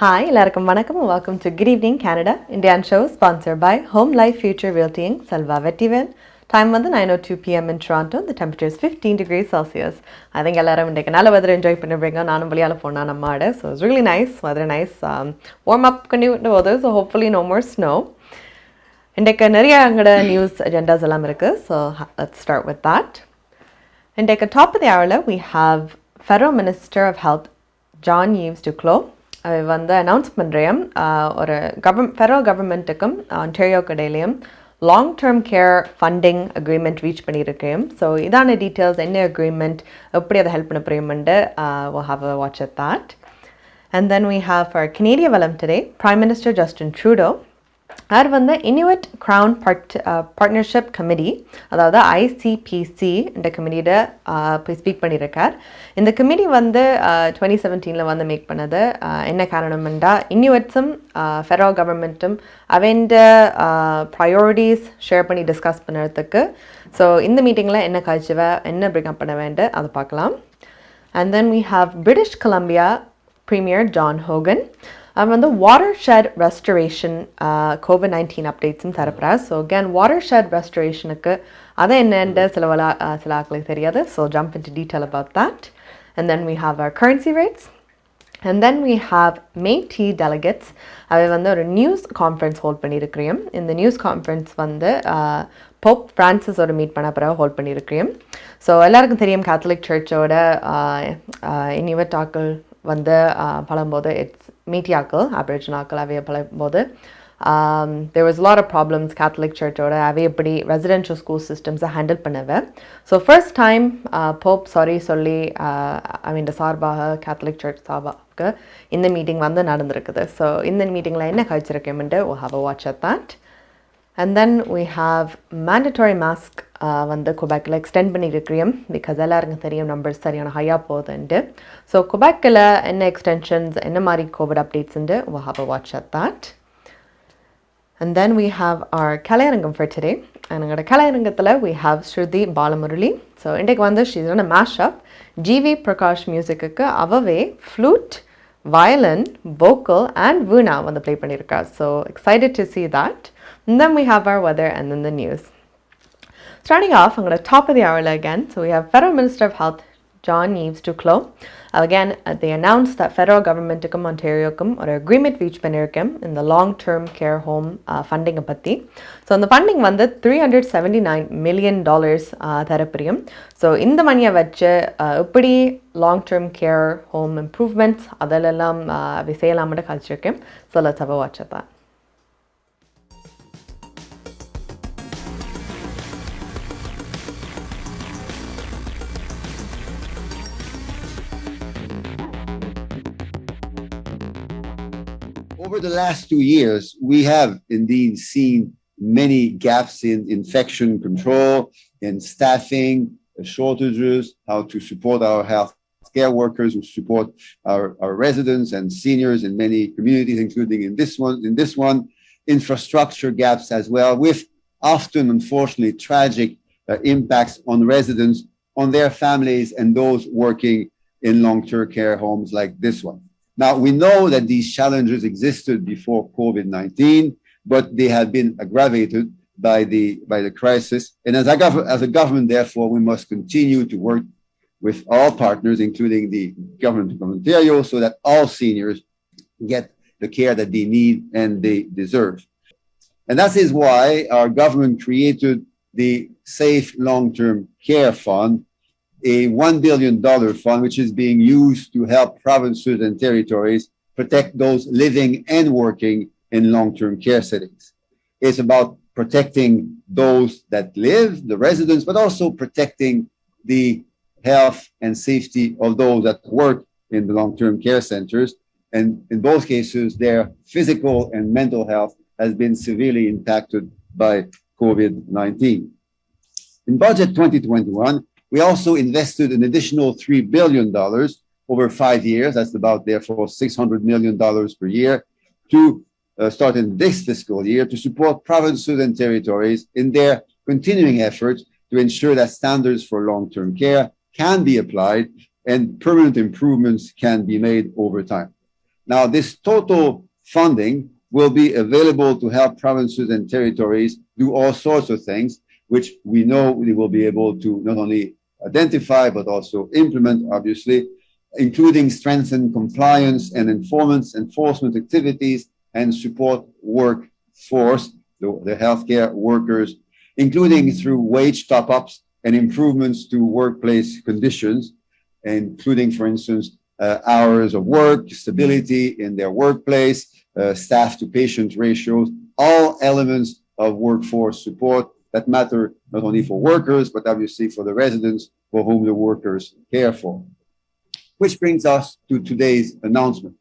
Hi, எல்லாருக்கும் வணக்கம் and welcome to Good Evening Canada, Indian show sponsored by Home Life Future Realtying, Salva Vettivel. Time வந்து 9:02 p.m. in Toronto. The temperature is 15 degrees Celsius. I think எல்லாரும் இன்றைக்கு நல்ல weather enjoy பண்ணிருப்பீங்க. நானும் வெளியால போனா நம்மாட. So it's really nice, weather nice. Warm up பண்ணிட்டு போகுது. So hopefully no more snow. இன்றைக்கு நிறைய அங்கட நியூஸ் அஜெண்டாஸ் எல்லாம் இருக்கு. So let's start with that. இன்றைக்கு top of the hour we have Federal Minister of Health John Trudeau வந்து announce பண்ணுறேன் ஒரு ஃபெடரல் கவர்மெண்ட்டுக்கும் ஆன்டாரியோக்கு இடையிலையும் long term care funding agreement reach பண்ணியிருக்கேன். ஸோ இதான டீட்டெயில்ஸ் என்ன அக்ரிமெண்ட் எப்படி அதை ஹெல்ப் பண்ண போகிறோம்ட்டு we'll have a watch at that. And then we have our Canadian Valam today, Prime Minister Justin Trudeau. அவர் வந்து Inuit-Crown Partnership Committee, அதாவது ICPC இந்த கமிட்டியோட போய் ஸ்பீக் பண்ணியிருக்கார். இந்த கமிட்டி வந்து 2017 வந்து மேக் பண்ணது. என்ன காரணம்னா இன்யூட்ஸும் ஃபெடரல் கவர்மெண்ட்டும் அவண்ட ப்ரையாரிட்டிஸ் ஷேர் பண்ணி டிஸ்கஸ் பண்ணுறதுக்கு. ஸோ இந்த மீட்டிங்கில் என்ன காய்ச்சுவ என்ன பிரிங் அப் பண்ண வேண்டும் அதை பார்க்கலாம். And then we have British Columbia Premier John Hogan. அவர் வந்து watershed restoration COVID-19 அப்டேட்ஸும் தரப்புறார். ஸோ அகேன் watershed restorationக்கு அதை என்னென்று சில ஆக்களுக்கு தெரியாது. So jump into detail about that. And then we have our currency rates. And then we have Métis delegates. அவை வந்து ஒரு நியூஸ் கான்ஃபரன்ஸ் ஹோல்ட் பண்ணியிருக்கிறோம். இந்த நியூஸ் கான்ஃபரன்ஸ் வந்து போப் ஃப்ரான்சிஸோட மீட் பண்ண பிறகு ஹோல்ட் பண்ணியிருக்கிறோம். ஸோ எல்லாருக்கும் தெரியும் கேத்தலிக் சர்ச்சோட இனிவெட் ஆக்கள் வந்து பழம்போது இட்ஸ் மீட்டியாக்கள் அப்ரிஜினல் ஆக்கள் அவைய பழம்போது there was a lot of problems Catholic Church-ஓட அவை எப்படி ரெசிடென்ஷியல் ஸ்கூல் சிஸ்டம்ஸை ஹேண்டில் பண்ணவை. So first time pope sorry சொல்லி அவன் சார்பாக கேத்தலிக் சர்ச் சார்பாக இந்த மீட்டிங் வந்து நடந்திருக்குது. ஸோ இந்த மீட்டிங்கில் என்ன கழிச்சிருக்கேன்ட்டு we'll have a watch at that. And then we have mandatory mask வந்து குபேக்கில் எக்ஸ்டெண்ட் பண்ணியிருக்கிறோம் பிகாஸ் எல்லாருக்கும் தெரியும் நம்பர்ஸ் சரியான ஹையாக போகுதுன்ட்டு. ஸோ குபேக்கில் என்ன எக்ஸ்டென்ஷன்ஸ் என்ன மாதிரி Covid அப்டேட்ஸ்ன்ட்டு we'll have a watch at that. And then we have our Kalaiyarangam for today. எங்களோட கலையரங்கத்தில் we have Shruti Balamurali. So இன்றைக்கு வந்து she's on a mashup GV Prakash மியூசிக்கு அவவே flute violin vocal and veena வந்து ப்ளே பண்ணியிருக்கா. So excited to see that. And then we have our weather and then the news. Starting off, I'm going to top of the hour again. So we have Federal Minister of Health John Trudeau. Again, they announced that federal government kum Ontario kum or agreement reach பண்ணிருக்கேன் in the long-term care home funding பத்தி. So அந்த funding வந்து $379 million தரப்போம். So இந்த மணியை வச்சு எப்படி long-term care home improvements அதெல்லாம் செய்யலாம்னு கழிச்சிருக்கேன். So let's have a watch at that. Over the last 2 years, we have indeed seen many gaps in infection control, in staffing, shortages, how to support our health care workers, who support our residents and seniors in many communities, including in this one, infrastructure gaps as well, with often, unfortunately, tragic impacts on residents, on their families, and those working in long-term care homes like this one. Now, we know that these challenges existed before COVID-19, but they have been aggravated by the crisis. And as a government, therefore, we must continue to work with all partners, including the government of Ontario, so that all seniors get the care that they need and they deserve. And that is why our government created the Safe Long-Term Care Fund, a $1 billion fund, which is being used to help provinces and territories protect those living and working in long-term care settings. It's about protecting those that live, the residents, but also protecting the health and safety of those that work in the long-term care centers. And in both cases, their physical and mental health has been severely impacted by COVID-19. In budget 2021, we also invested an additional $3 billion over 5 years. That's about, therefore, $600 million per year to start in this fiscal year to support provinces and territories in their continuing efforts to ensure that standards for long-term care can be applied and permanent improvements can be made over time. Now, this total funding will be available to help provinces and territories do all sorts of things, which we know they will be able to not only identify, but also implement, obviously, including strengthen compliance and enforcement activities and support workforce, the healthcare workers, including through wage top-ups and improvements to workplace conditions, including, for instance, hours of work, stability in their workplace, staff to patient ratios, all elements of workforce support that matter not only for workers, but obviously for the residents for whom the workers care for. Which brings us to today's announcement.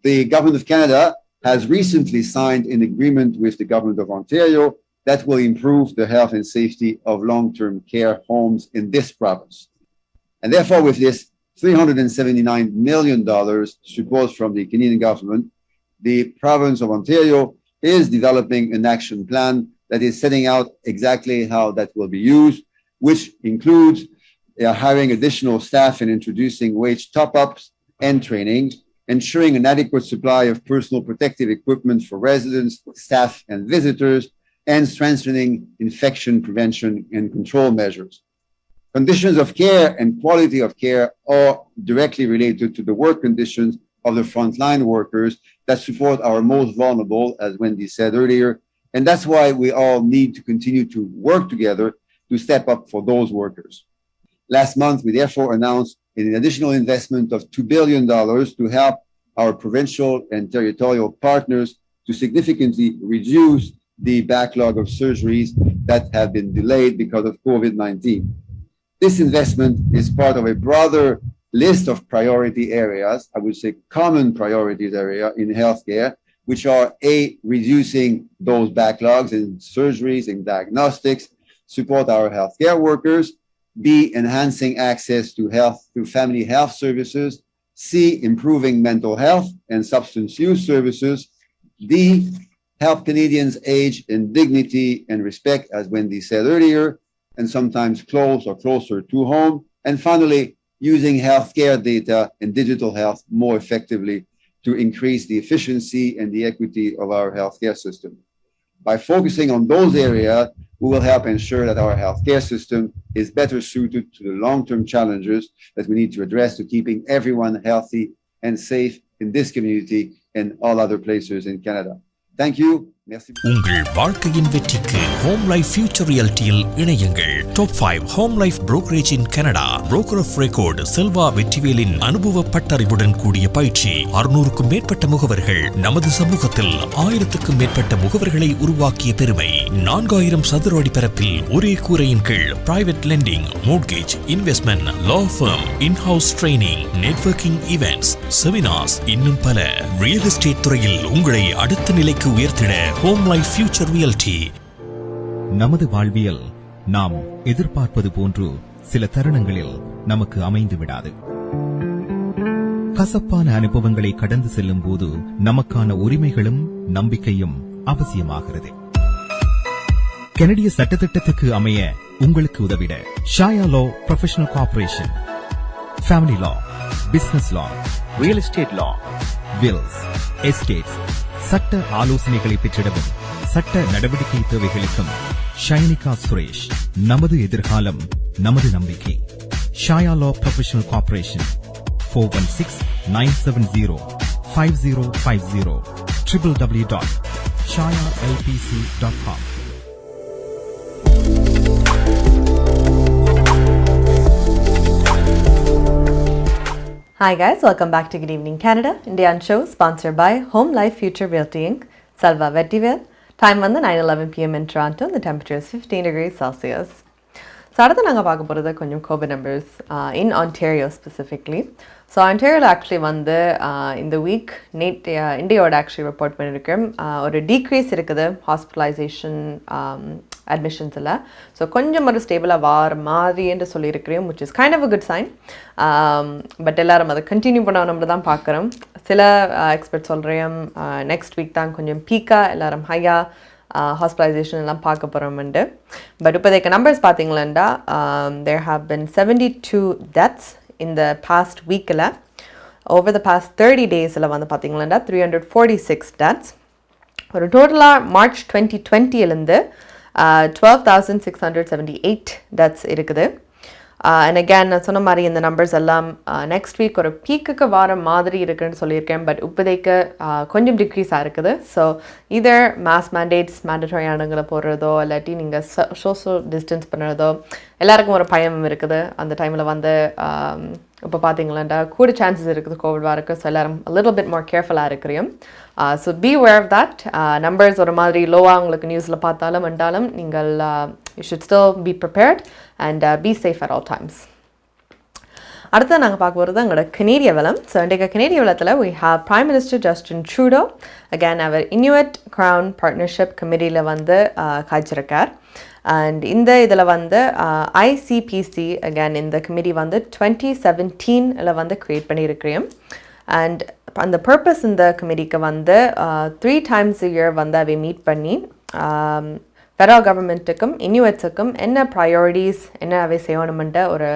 The Government of Canada has recently signed an agreement with the Government of Ontario that will improve the health and safety of long-term care homes in this province. And therefore, with this $379 million support from the Canadian government, the province of Ontario is developing an action plan that is setting out exactly how that will be used, which includes hiring additional staff and introducing wage top-ups and training, ensuring an adequate supply of personal protective equipment for residents, staff, and visitors, and strengthening infection prevention and control measures. Conditions of care and quality of care are directly related to the work conditions of the frontline workers that support our most vulnerable, as Wendy said earlier. And that's why we all need to continue to work together to step up for those workers. Last month, we therefore announced an additional investment of $2 billion to help our provincial and territorial partners to significantly reduce the backlog of surgeries that have been delayed because of COVID-19. This investment is part of a broader list of priority areas, I would say common priorities area in healthcare, which are A, reducing those backlogs in surgeries and diagnostics, support our healthcare workers, B, enhancing access to family health services, C, improving mental health and substance use services, D, help Canadians age in dignity and respect, as Wendy said earlier, and sometimes close or closer to home. And finally, using healthcare data and digital health more effectively to increase the efficiency and the equity of our healthcare system. By focusing on those areas, we will help ensure that our healthcare system is better suited to the long-term challenges that we need to address to keeping everyone healthy and safe in this community and all other places in Canada. Thank you. Merci. உங்கள் வாழ்க்கையின் வெற்றிக்கு Home life Future ரியாலிட்டியில் இணையுங்கள். Top 5 Home Life brokerage in Canada. broker of record Selva வெற்றிவேலின் அனுபவ பட்டறிவுடன் கூடிய பயிற்சி. 600க்கும் மேற்பட்ட முகவர்கள் நமது சமூகத்தில் 1000க்கும் மேற்பட்ட முகவர்களை உருவாக்கிய பெருமை. 4000 சதுர அடி பரப்பில் ஒரே கூரையின் கீழ் private lending, mortgage, investment, law firm, in house training, networking events, seminars, இன்னும் பல. ரியல் எஸ்டேட் துறையில் உங்களை அடுத்த நிலைக்கு உயர்த்திட ஹோம் லைஃப் ஃபியூச்சர் ரியாலிட்டி. நமது வாழ்வியல் நாம் எதிர்பார்ப்பது போன்று சில தருணங்களில் நமக்கு அமைந்து விடாது. கசப்பான அனுபவங்களை கடந்து செல்லும் போது நமக்கான உரிமைகளும் நம்பிக்கையும் அவசியமாகிறது. கனடிய சட்டத்திட்டத்துக்கு அமைய உங்களுக்கு உதவிட ஷாயா லா ப்ரொஃபஷனல் கார்ப்பரேஷன், ஃபேமிலி லா, பிசினஸ் லா, ரியல் எஸ்டேட் லா, வில்ஸ், எஸ்டேட்ஸ், சட்ட ஆலோசனைகளை பெற்றிடவும் சட்ட நடவடிக்கை தேவைகளுக்கும் ஷைனிகா சுரேஷ். நமது எதிர்காலம் நமது நம்பிக்கை. ஷாயா லா professional corporation 416-970-5050 www.shayalpc.com. Hi guys, welcome back to Good Evening Canada. Indian show sponsored by Home Life Future Realty Inc. Salva Vettivel. Time on the 9:11 p.m. in Toronto. The temperature is 15 degrees Celsius. So அடுத்து நாங்கள் பார்க்க போகிறது கொஞ்சம் COVID numbers in Ontario specifically. So ஆன்டேரியோவில் actually வந்து இந்த week இந்தியாவோட actually report பண்ணியிருக்கேன். ஒரு டீக்ரீஸ் இருக்குது ஹாஸ்பிட்டலைசேஷன் அட்மிஷன்ஸில். ஸோ கொஞ்சம் ஒரு ஸ்டேபிளாக வார மாதிரி என்று சொல்லியிருக்கிறேன், which is kind of a good sign. But எல்லாரும் அதை கண்டினியூ பண்ண நம்ம தான் பார்க்குறோம். சில எக்ஸ்பர்ட் சொல்கிறேன் நெக்ஸ்ட் வீக் தான் கொஞ்சம் பீக்காக எல்லாரும் ஹையாக ஹாஸ்பிட்டலைசேஷன் எல்லாம் பார்க்க போகிறோம்ண்டு. பட் இப்போதைக்கு நம்பர்ஸ் பார்த்தீங்களா, there have been 72 deaths in the past weekல. over the past 30 days வந்து பார்த்தீங்கன்னா 346 deaths. ஒரு டோட்டலாக மார்ச் 2020 12,678 deaths இருக்குது. And again நான் சொன்ன மாதிரி இந்த நம்பர்ஸ் எல்லாம் நெக்ஸ்ட் வீக் ஒரு பீக்குக்கு வர மாதிரி இருக்குன்னு சொல்லியிருக்கேன். பட் இப்போதைக்கு கொஞ்சம் டிக்ரீஸாக இருக்குது. ஸோ இதர் மாஸ் மேண்டேட்ஸ் மேண்டட்டரி ஆனங்களை போடுறதோ இல்லாட்டி நீங்கள் சோஷியல் டிஸ்டன்ஸ் பண்ணுறதோ எல்லாருக்கும் ஒரு பயம் இருக்குது. அந்த டைமில் வந்து இப்போ பார்த்தீங்களாண்டா கூட சான்சஸ் இருக்குது கோவிட் வரக்கு. ஸோ எல்லாரும் லிட்டில் பிட் மோர் கேர்ஃபுல்லாக இருக்கிறோம். So be aware of that. Numbers ஒரு மாதிரி லோவாக உங்களுக்கு நியூஸில் பார்த்தாலும் வந்தாலும் நீங்கள் you should still be prepared and be safe at all times. அடுத்து நாங்கள் பார்க்க போகிறது எங்களோட கனேடிய வளம். ஸோ இன்றைக்கு கனேடிய வளத்தில் we have Prime Minister Justin Trudeau again our Inuit-Crown Partnership Committeeல வந்து காய்ச்சிருக்கார். அண்ட் இந்த இதில் வந்து ICPC again இந்த கமிட்டி வந்து 2017 வந்து க்ரியேட் பண்ணியிருக்கிறோம். அண்ட் அந்த பர்பஸ் இந்த கமிட்டிக்கு வந்து 3 times a year வந்து அவை மீட் பண்ணி ஃபெடரல் கவர்மெண்ட்டுக்கும் இன்யூட்ஸுக்கும் என்ன ப்ரையாரிட்டிஸ் என்ன அவை செய்யணுமென்ற ஒரு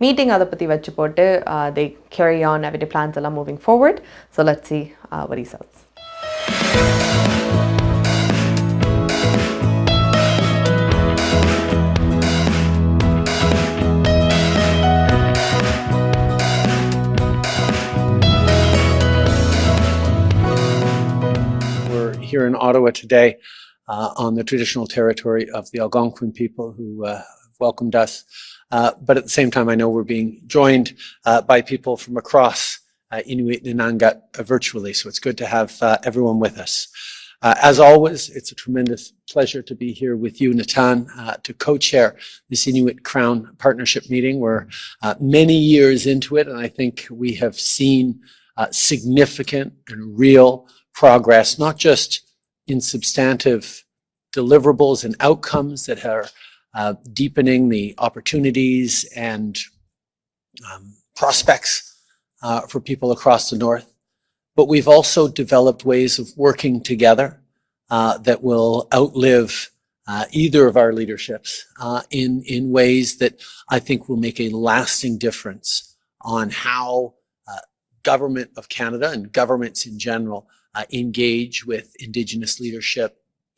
மீட்டிங் அதை பற்றி வச்சு போட்டு they carry on அவருடைய பிளான்ஸ் எல்லாம் moving forward. So let's see what he says. We're here in Ottawa today on the traditional territory of the Algonquin people who welcomed us. But at the same time, I know we're being joined by people from across Inuit-Nunangat virtually, so it's good to have everyone with us. As always, it's a tremendous pleasure to be here with you, Natan, to co-chair this Inuit-Crown partnership meeting. We're many years into it, and I think we have seen significant and real progress, not just in substantive deliverables and outcomes that are deepening the opportunities and prospects for people across the North, but we've also developed ways of working together that will outlive either of our leaderships in ways that I think will make a lasting difference on how government of Canada and governments in general engage with Indigenous leadership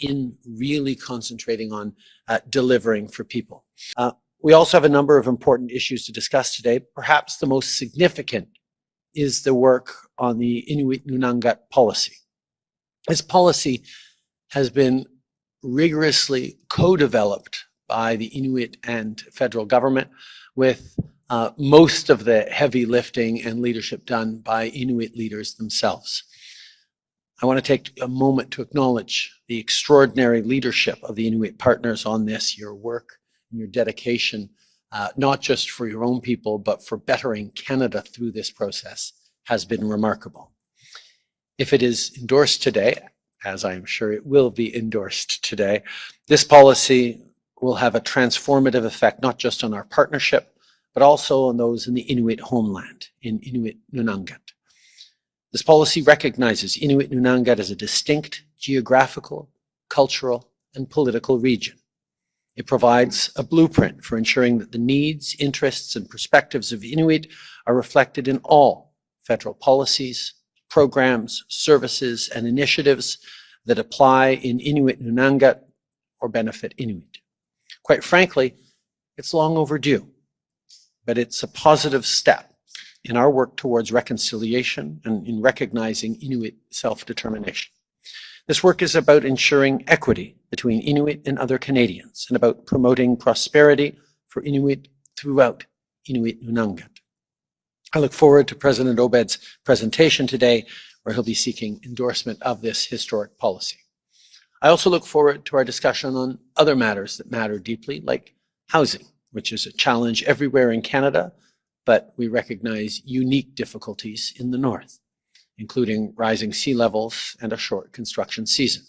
in really concentrating on delivering for people. We also have a number of important issues to discuss today. Perhaps the most significant is the work on the Inuit-Nunangat policy. This policy has been rigorously co-developed by the Inuit and federal government, with most of the heavy lifting and leadership done by Inuit leaders themselves. I want to take a moment to acknowledge the extraordinary leadership of the Inuit partners on this. Your work and your dedication, not just for your own people, but for bettering Canada through this process, has been remarkable. If it is endorsed today, as I am sure it will be endorsed today, this policy will have a transformative effect, not just on our partnership, but also on those in the Inuit homeland, in Inuit-Nunangat. This policy recognizes Inuit-Nunangat as a distinct geographical, cultural, and political region. It provides a blueprint for ensuring that the needs, interests, and perspectives of Inuit are reflected in all federal policies, programs, services, and initiatives that apply in Inuit-Nunangat or benefit Inuit. Quite frankly, it's long overdue, but it's a positive step in our work towards reconciliation and in recognizing Inuit self-determination. This work is about ensuring equity between Inuit and other Canadians and about promoting prosperity for Inuit throughout Inuit-Nunangat. I look forward to President Obed's presentation today, where he'll be seeking endorsement of this historic policy. I also look forward to our discussion on other matters that matter deeply, like housing, which is a challenge everywhere in Canada, but we recognize unique difficulties in the North, including rising sea levels and a short construction season.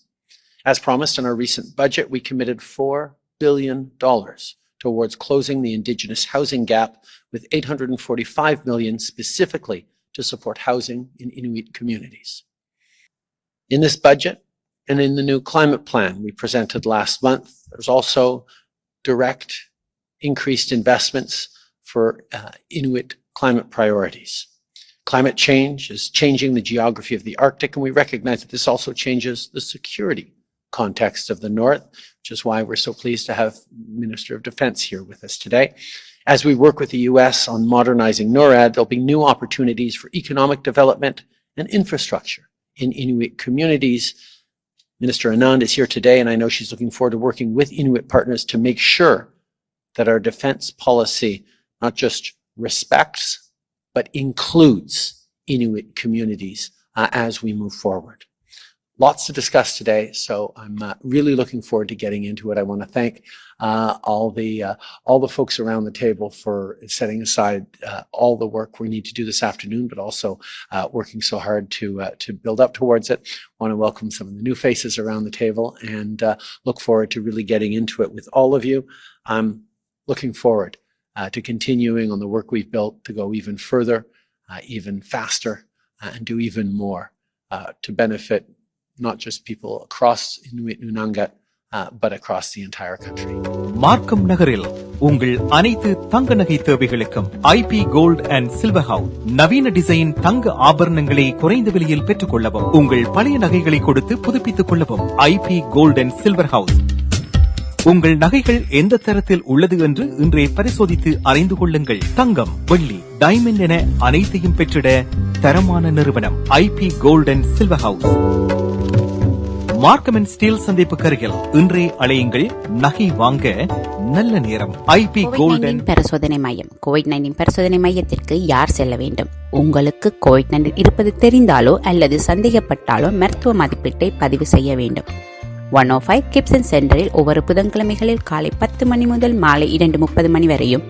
As promised in our recent budget, we committed $4 billion towards closing the Indigenous housing gap, with $845 million specifically to support housing in Inuit communities. In this budget and in the new climate plan we presented last month, there's also direct increased investments for Inuit climate priorities. Climate change is changing the geography of the Arctic, and we recognize that this also changes the security context of the North, which is why we're so pleased to have Minister of Defense here with us today. As we work with the U.S. on modernizing NORAD, there'll be new opportunities for economic development and infrastructure in Inuit communities. Minister Anand is here today, and I know she's looking forward to working with Inuit partners to make sure that our defense policy not just respects, but includes Inuit communities as we move forward. Lots to discuss today, so I'm really looking forward to getting into it. I want to thank all the folks around the table for setting aside all the work we need to do this afternoon, but also working so hard to build up towards it. I want to welcome some of the new faces around the table and look forward to really getting into it with all of you. I'm looking forward to continuing on the work we've built to go even further, even faster, and do even more to benefit not just people across Inuit Nunangat, but across the entire country. மார்க்கம் நகரில் உங்கள் அனைத்து தங்க நகை தேவைகளுக்கும் IP gold and silver house நவீன design தங்க ஆபரணங்களை குறைந்த விலையில் பெற்றுக் கொள்ளவும், உங்கள் பழைய நகைகளை கொடுத்து புதுப்பித்துக் கொள்ளவும். IP gold and silver house. உங்கள் நகைகள் எந்த தரத்தில் உள்ளது என்று இன்றே பரிசோதித்து அறிந்து கொள்ளுங்கள். தங்கம், வெள்ளி, டைமண்ட் என அனைத்தையும் பெற்றிட தரமான நிறுவனம் IP gold and silver house. Markham and Steeles சந்திப்பு கருகில் இன்றே அழையுங்கள். நகை வாங்க நல்ல நேரம். ஐபி கோல்ட் அண்ட் பரிசோதனை மையம். கோவிட்-19 பரிசோதனை மையத்திற்கு யார் செல்ல வேண்டும்? உங்களுக்கு கோவிட்-19 இருப்பது தெரிந்தாலோ அல்லது சந்தேகப்பட்டாலோ மருத்துவ மதிப்பீட்டை பதிவு செய்ய வேண்டும். 105 கிப்சன் சென்டரில் ஒவ்வொரு புதன்கிழமைகளில் காலை 10 மணி முதல் மாலை 2:30 மணி வரையும்,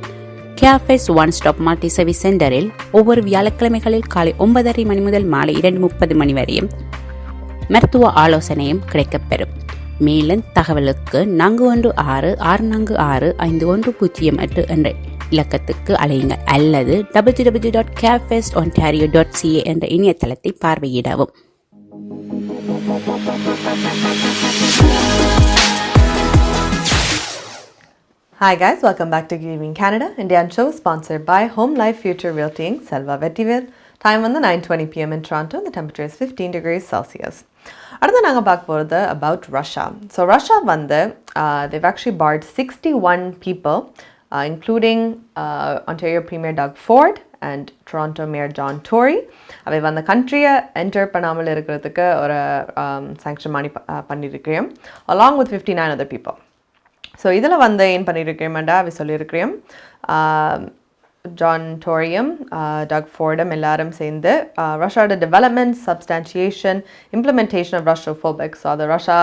cafes one stop multi service சென்டரில் ஒவ்வொரு வியாழக்கிழமைகளில் காலை 9:30 மணி முதல் மாலை 2:30 மணி வரையும் மருத்துவ ஆலோசனையும் கிடைக்கப்பெறும். மேலும் தகவலுக்கு 416-646-5108 என்ற இலக்கத்துக்கு அழையுங்கள் அல்லது www.cafesontario.ca என்ற இணையதளத்தை பார்வையிடவும். Hi guys, welcome back to Good Evening Canada. Indian show sponsored by Home Life Future Realty Inc. Selva Vettivel. Time on the 9:20 p.m. in Toronto. The temperature is 15 degrees Celsius. அடுத்து நாங்கள் பார்க்க போகிறது about Russia. So Russia they've actually barred 61 people, including Ontario Premier Doug Ford and Toronto Mayor John Tory. அவை country-யை enter பண்ணாமல் இருக்கிறதுக்கு ஒரு sanction பண்ணியிருக்கிறோம், along with 59 other people. So இதில் ஏன் பண்ணியிருக்கிறோம்டா அவை சொல்லியிருக்கிறோம். ஜான் டோரியும் டக் ஃபோர்டும் எல்லாரும் சேர்ந்து ரஷ்யாவோட development, substantiation, implementation of Russophobic, so அதை ரஷ்யா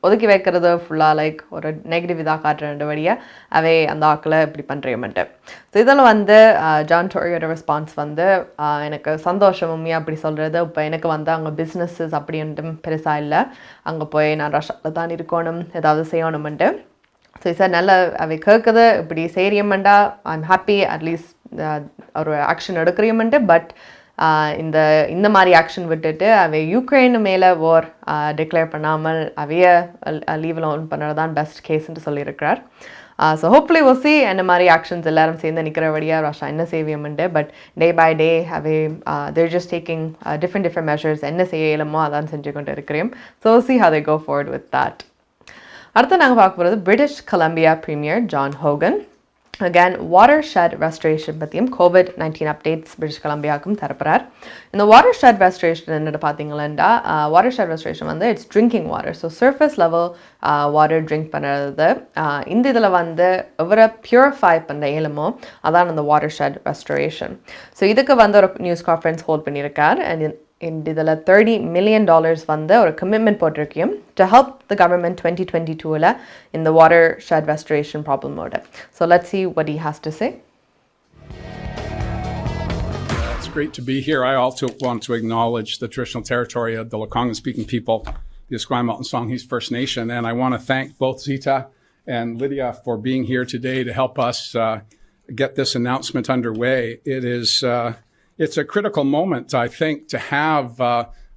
ஒதுக்கி வைக்கிறது ஃபுல்லாக லைக் ஒரு நெகட்டிவ் இதாக காட்டுறபடியாக அவை அந்த ஆக்கில் இப்படி பண்ணுறேன்ட்டு. ஸோ இதில் ஜான் டோரியோட ரெஸ்பான்ஸ் எனக்கு சந்தோஷம் உண்மையாக அப்படி சொல்கிறது. இப்போ எனக்கு அங்கே பிஸ்னஸஸ் அப்படின்ட்டு பெருசாக இல்லை, அங்கே போய் நான் ரஷ்யாவில் தான் இருக்கணும், ஏதாவது செய்யணுமென்ட்டு. ஸோ சார் நல்ல அவை கேட்குது, இப்படி செய்யறியமெண்டா ஐம் ஹாப்பி, அட்லீஸ்ட் ஒரு ஆக்ஷன் எடுக்கிறியமெண்டு. பட் இந்த மாதிரி ஆக்ஷன் விட்டுட்டு அவை யுக்ரைன் மேலே வார் டிக்ளேர் பண்ணாமல் அவைய லீவ் லோன் பண்ணுறது தான் பெஸ்ட் கேஸ்ன்னு சொல்லியிருக்கிறார். ஸோ ஹோப்ஃபுல்லி we'll see என்ன மாதிரி ஆக்ஷன்ஸ் எல்லாரும் சேர்ந்து நிற்கிறபடியாக ரஷ்யா என்ன செய்வியமெண்டு. பட் டே பை டே அவை they're just taking different measures. என்ன செய்ய இயலுமோ அதான் செஞ்சு கொண்டு இருக்கிறேன். So see how they go forward with that. அடுத்து நாங்கள் பார்க்க போகிறது British Columbia premier John Horgan. Again watershed restoration பற்றியும் கோவிட்-19 அப்டேட்ஸ் பிரிட்டிஷ் கொலம்பியாவுக்கும் தரப்புறார். இந்த வாட்டர் ஷெட் ரெஸ்டரேஷன் என்னென்னு பார்த்தீங்களா, watershed restoration it's drinking water. So surface level water drink பண்ணுறது. இந்த இதில் எவரை பியூரிஃபை பண்ணுற இயலுமோ அதான் அந்த வாட்டர் ஷெட் ரெஸ்டரேஷன். ஸோ இதுக்கு ஒரு நியூஸ் கான்ஃபரன்ஸ் ஹோல்ட் பண்ணியிருக்கார். அண்ட் இதில் $30 million ஒரு கமிட்மெண்ட் போட்டிருக்கோம் to help the government 2022 in the watershed restoration problem mode. So let's see what he has to say. It's great to be here. I also want to acknowledge the traditional territory of the Lekwungen-speaking people, the Esquimalt and Songhees First Nation, and I want to thank both Zita and Lydia for being here today to help us get this announcement underway. It's a critical moment, I think, to have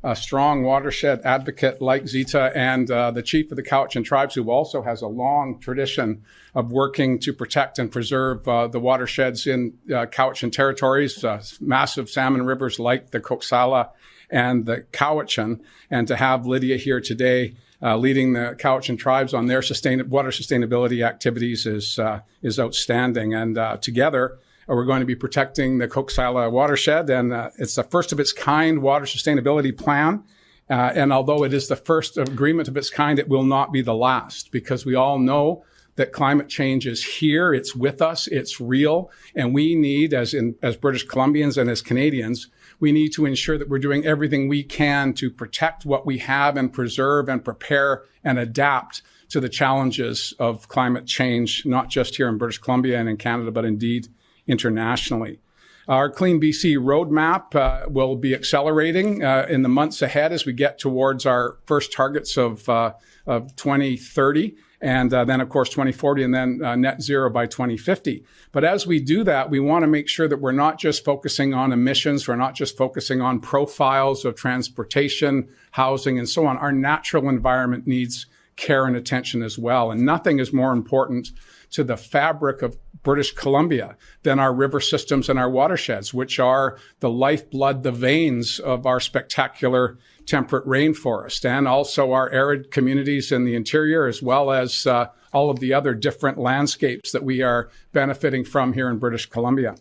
a strong watershed advocate like Zita and the chief of the Cowichan tribes, who also has a long tradition of working to protect and preserve the watersheds in Cowichan territories, massive salmon rivers like the Coxsala and the Cowichan, and to have Lydia here today leading the Cowichan tribes on their water sustainability activities is outstanding. And together, we're going to be protecting the Coxsala watershed, and it's the first of its kind water sustainability plan. And although it is the first agreement of its kind, it will not be the last, because we all know that climate change is here, it's with us, it's real, and we need, as British Columbians and as Canadians, we need to ensure that we're doing everything we can to protect what we have and preserve and prepare and adapt to the challenges of climate change, not just here in British Columbia and in Canada, but indeed internationally. Our Clean BC roadmap will be accelerating in the months ahead as we get towards our first targets of 2030. And then, of course, 2040, and then net zero by 2050. But as we do that, we want to make sure that we're not just focusing on emissions, we're not just focusing on profiles of transportation, housing, and so on. Our natural environment needs care and attention as well. And nothing is more important to the fabric of British Columbia than our river systems and our watersheds, which are the lifeblood, the veins of our spectacular temperate rainforest, and also our arid communities in the interior, as well as all of the other different landscapes that we are benefiting from here in British Columbia.